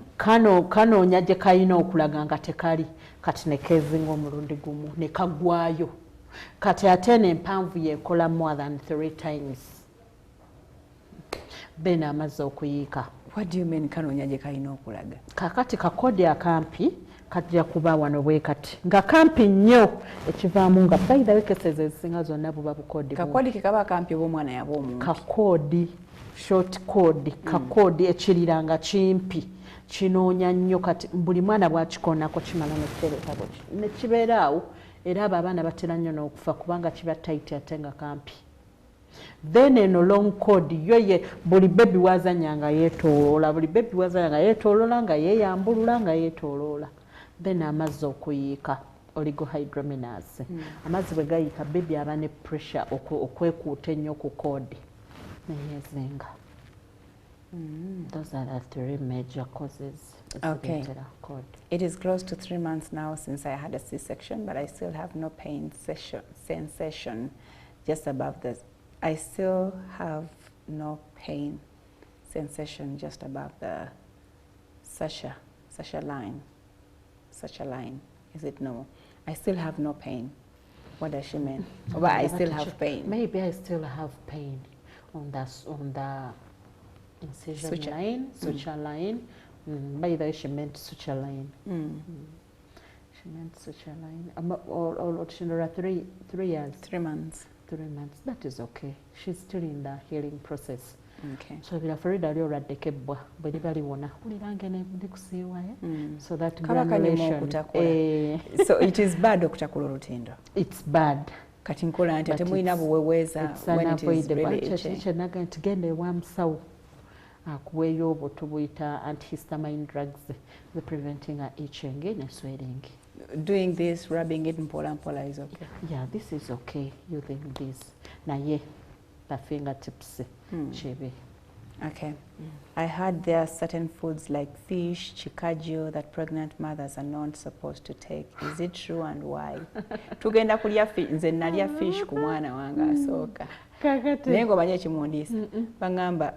Kanoonya gye kalina okulaga nga tekali. Kati ne keezinga omulundi gumu ne kagwayo. Kati ate n'empanvu yeekola more than 3 times. Beena amazzi okuyiika. What do you mean kanoonya gye kalina okulaga? Kakati kakodi akampi kajja kuba wano bwe kati. Nga kampi nnyo ekivaamu nga by the way cases ezisinga zonna buba bukodi. Kakodi ke kaba akampi obw'omwana yaba omuntu. Kakodi, short code, kakodi ekiriranga kimpi. Kinoonya nnyo kati buli mwana bw'akikoonako kimala n'ekiterekako ne kibeeraawo era abo abaana batera nnyo n'okufa kubanga kiba tight ate nga kampi. Then eno long code yo ye buli baby wazanyanga yeetooloola, buli baby wazanyanga yeetooloola nga yeeyambulula nga yeetooloola. Then amazzi okuyiika oligohydromenase. Amazzi bwe gayiika baby aba ne pressure okwekuuta ennyo ku code neyeezinga. Those are the 3 major causes. Okay. It is close to 3 months now since I had a C-section, but I still have no pain sensation just above the I still have no pain sensation just above the Sasha line. Is it normal? I still have no pain. What does she mean? But I still have pain. Maybe I still have pain on the incision line, suture line. By the way, she meant suture line. She meant suture line. Or 3 years. 3 months. 3 months. That is okay. She's still in the healing process. Okay. So bila Farida lyo radekebwa bwe baliwona ulirange ne kusiiwa so that granulation so it is bad okutakula olutindo. It's bad. Kati nkola nti temulina buweweeza when it is really itching. Kyenaga nti genda ewa musawo akuweeyo obwo tubuyita antihistamine drugs the preventing a itching and swelling. Doing this, rubbing it mpola is okay? Yeah, this is okay using this. Naye the fingertips chebe. Okay. I heard there are certain foods like fish, chikajio that pregnant mothers are not supposed to take. Is it true and why? Tugenda kulya fish, nze nalya fish ku mwana wange asooka. Naye ng'omanya ekimundiisa. Bangamba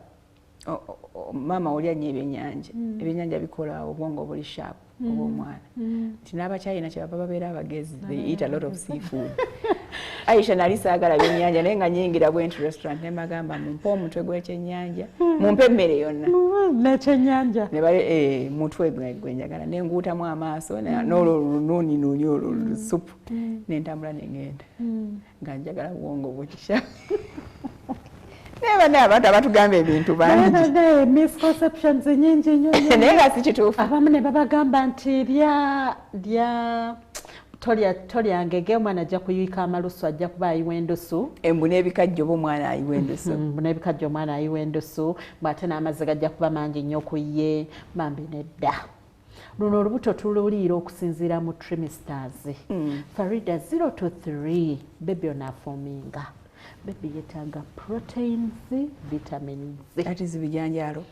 mama olya nnyo ebyennyanja. Ebyennyanja bikola obwongo buli sharp obw'omwana. Nti n'abakyalina kye baba babeera abagezi. They eat a lot of seafood. Aisha nali saagala byennyanja naye nga nyingira bwenti restaurant ne bagamba mumpe omutwe gw'ekyennyanja mumpe emmere yonna n'ekyennyanja ne bali mutwe gwe njagala ne nguutamu amaaso n'olwo lunuuni olwo supu ne ntambula ne ngenda nga njagala bwongo bwekisha naye banne abantu abatugamba ebintu bangi misconceptions nyingi nnyo naye nga si kituufu abamu ne babagamba nti lya tolya ngege omwana ajja kuyuika amalusu ajja kuba ayiwa endusu embu n'ebikajjo omwana ayiwa endusu n'ebikajjo omwana ayiwa endusu bw'ate n'amazzi gajja kuba mangi nnyo ku ye bambi nedda luno olubuto tululiira okusinziira mu trimesters Farida 0 to 3 bebi onaafominga bebi yetaaga proteins vitamins that is bijanjaalo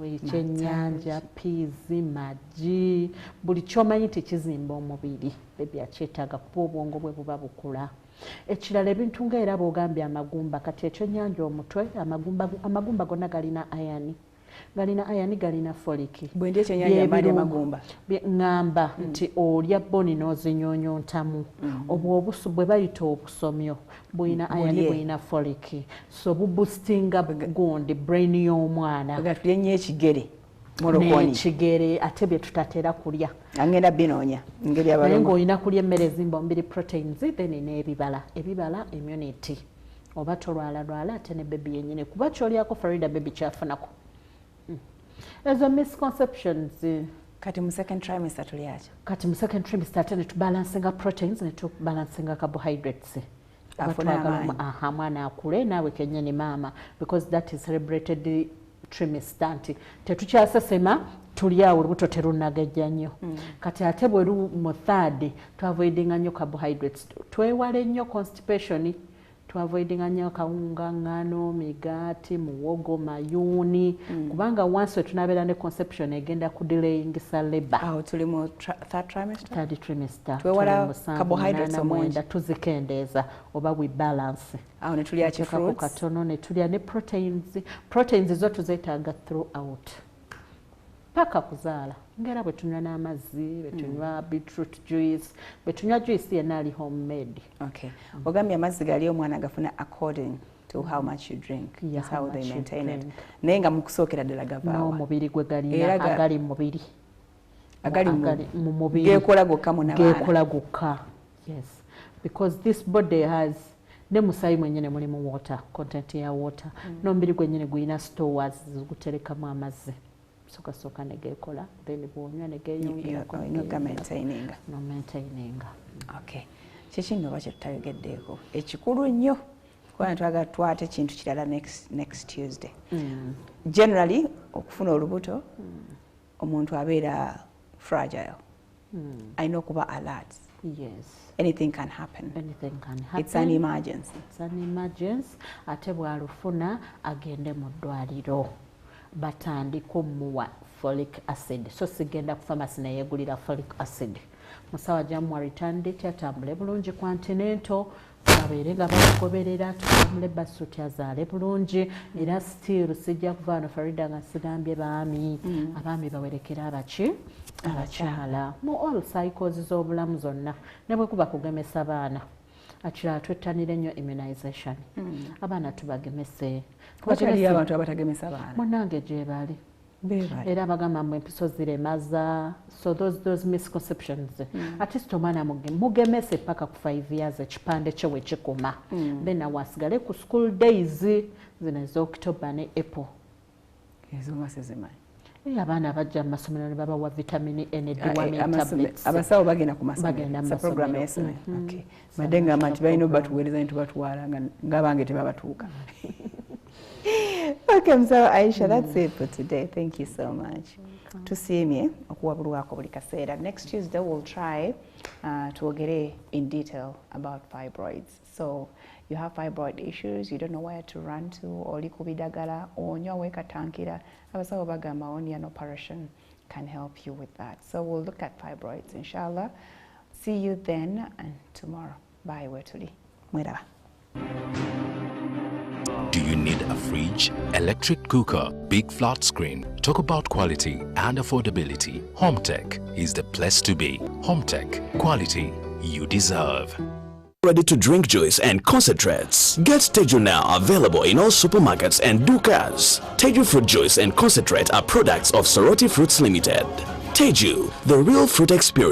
ekyennyanja peas magi buli kyomanyi tekizimba omubiri bebi akyetaaga kuba obwongo bwe buba bukula ekirala ebintu nga era bw'ogambye amagumba kati ekyennyanja omutwe amagumba gonna galina ayani galina foliki bwe ndi ekyennyanja mbadde amagumba ngamba nti olya boni n'ozinyonyontamu obwo obusu bwe bayita obusomyo bwina ayani bwina foliki so bubustinga gundi brain y'omwana tulye nnyo ekigere n'ekigere ate bye tutatera kulya angenda binoonya ngeri naye ng'olina kulya emmere ezimba omubiri proteins then n'ebibala immunity oba tolwala ate ne bebi yennyini kuba kyolyako Farida bebi kyafunako ezo misconceptions kati mu second trimester tulyaki kati mu second trimester ate ne tubalansinga proteins ne tubalansinga carbohydrates mwana akule naawe kennyini maama because that is celebrated trimester nti tetukyasesema tulyawo olubuto terunagejja nnyo kati ate bwe mu third tuavoidinga nnyo carbohydrates twewale nnyo constipation tuavoidinga nnyo kawunga ngano migaati muwogo mayuuni kubanga once tunabeera ne conception egenda kudelayingisa labor awo tuli mu third trimester twewala carbohydrates omwenda tuzikendeeza oba we balance awo ne tulya fruits katono ne tulya ne proteins zo tuzeetaaga throughout paka kuzaala ngera bwe tunywa n'amazzi bwe tunywa beetroot juice bwe tunywa juice yenna ali homemade okay ogambye amazzi gali omwana agafuna according to how much you drink that's how they maintain it naye nga mu kusookera ddala gavaawa n'omubiri gwe galina agali mubiri mu mubiri geekola gokka mu nabaana geekola gokka yes because this body has ne musayi mwennyene mulimu water content ya water n'omubiri gwennyene gulina stores ziguterekamu amazzi soka negekola then bwonywa negeyongera no maintaining okay kikino bakye tutayogeddeeko ekikulu nnyo kubanga twagala twate kintu kirala next Tuesday generally okufuna olubuto omuntu abeera fragile alina okuba alert yes anything can happen it's an emergency ate bw'alufuna agende mu ddwaliro batandika omuwa folic acid so sigenda ku pharmacy neyegulira folic acid musawa January betanidde atambule bulungi continental abeere nga bamugoberera tutambule basuti azaale bulungi era still sijja kuvaano Farida nga sigambye abaami bawerekera abakyala mu all cycles z'obulamu zonna ne bwe kuba kugemesa baana akirala twettanire nnyo immunization abaana tubagemese kubakyaliyo abantu abatagemesa baana munange gye bali era bagamba mbu empiso ziremaza so those misconceptions at least omwana mugemese paka ku 5 years ekipande kye we kikuma then awasigale ku school days zino ez'October ne April ezo masizimanyi abaana bajja mu masomero ne babawa vitamin A ne deworming tablets abasawo bagenda ku masomero program esome okay madde ngamba nti balina obatuweereza ne tubatwala ng'abange tebabatuuka. Okay, Mzee Aisha, that's it for today. Thank you so much. Tusiimye okuwabulwako buli kaseera. Next Tuesday we'll try to get in detail about fibroids. So you have fibroid issues, you don't know where to run to, oli kubidagala, onywa wekatankira, abasawo bagamba only an operation can help you with that. So we'll look at fibroids, inshallah. See you then and tomorrow. Bye, Wetuli. Mwiraba. Do you need a fridge, electric cooker, big flat screen? Talk about quality and affordability. HomeTech is the place to be. HomeTech, quality you deserve. Ready to drink juice and concentrates? Get Teju now, available in all supermarkets and Dukas. Teju fruit juice and concentrate are products of Soroti Fruits Limited. Teju, the real fruit experience.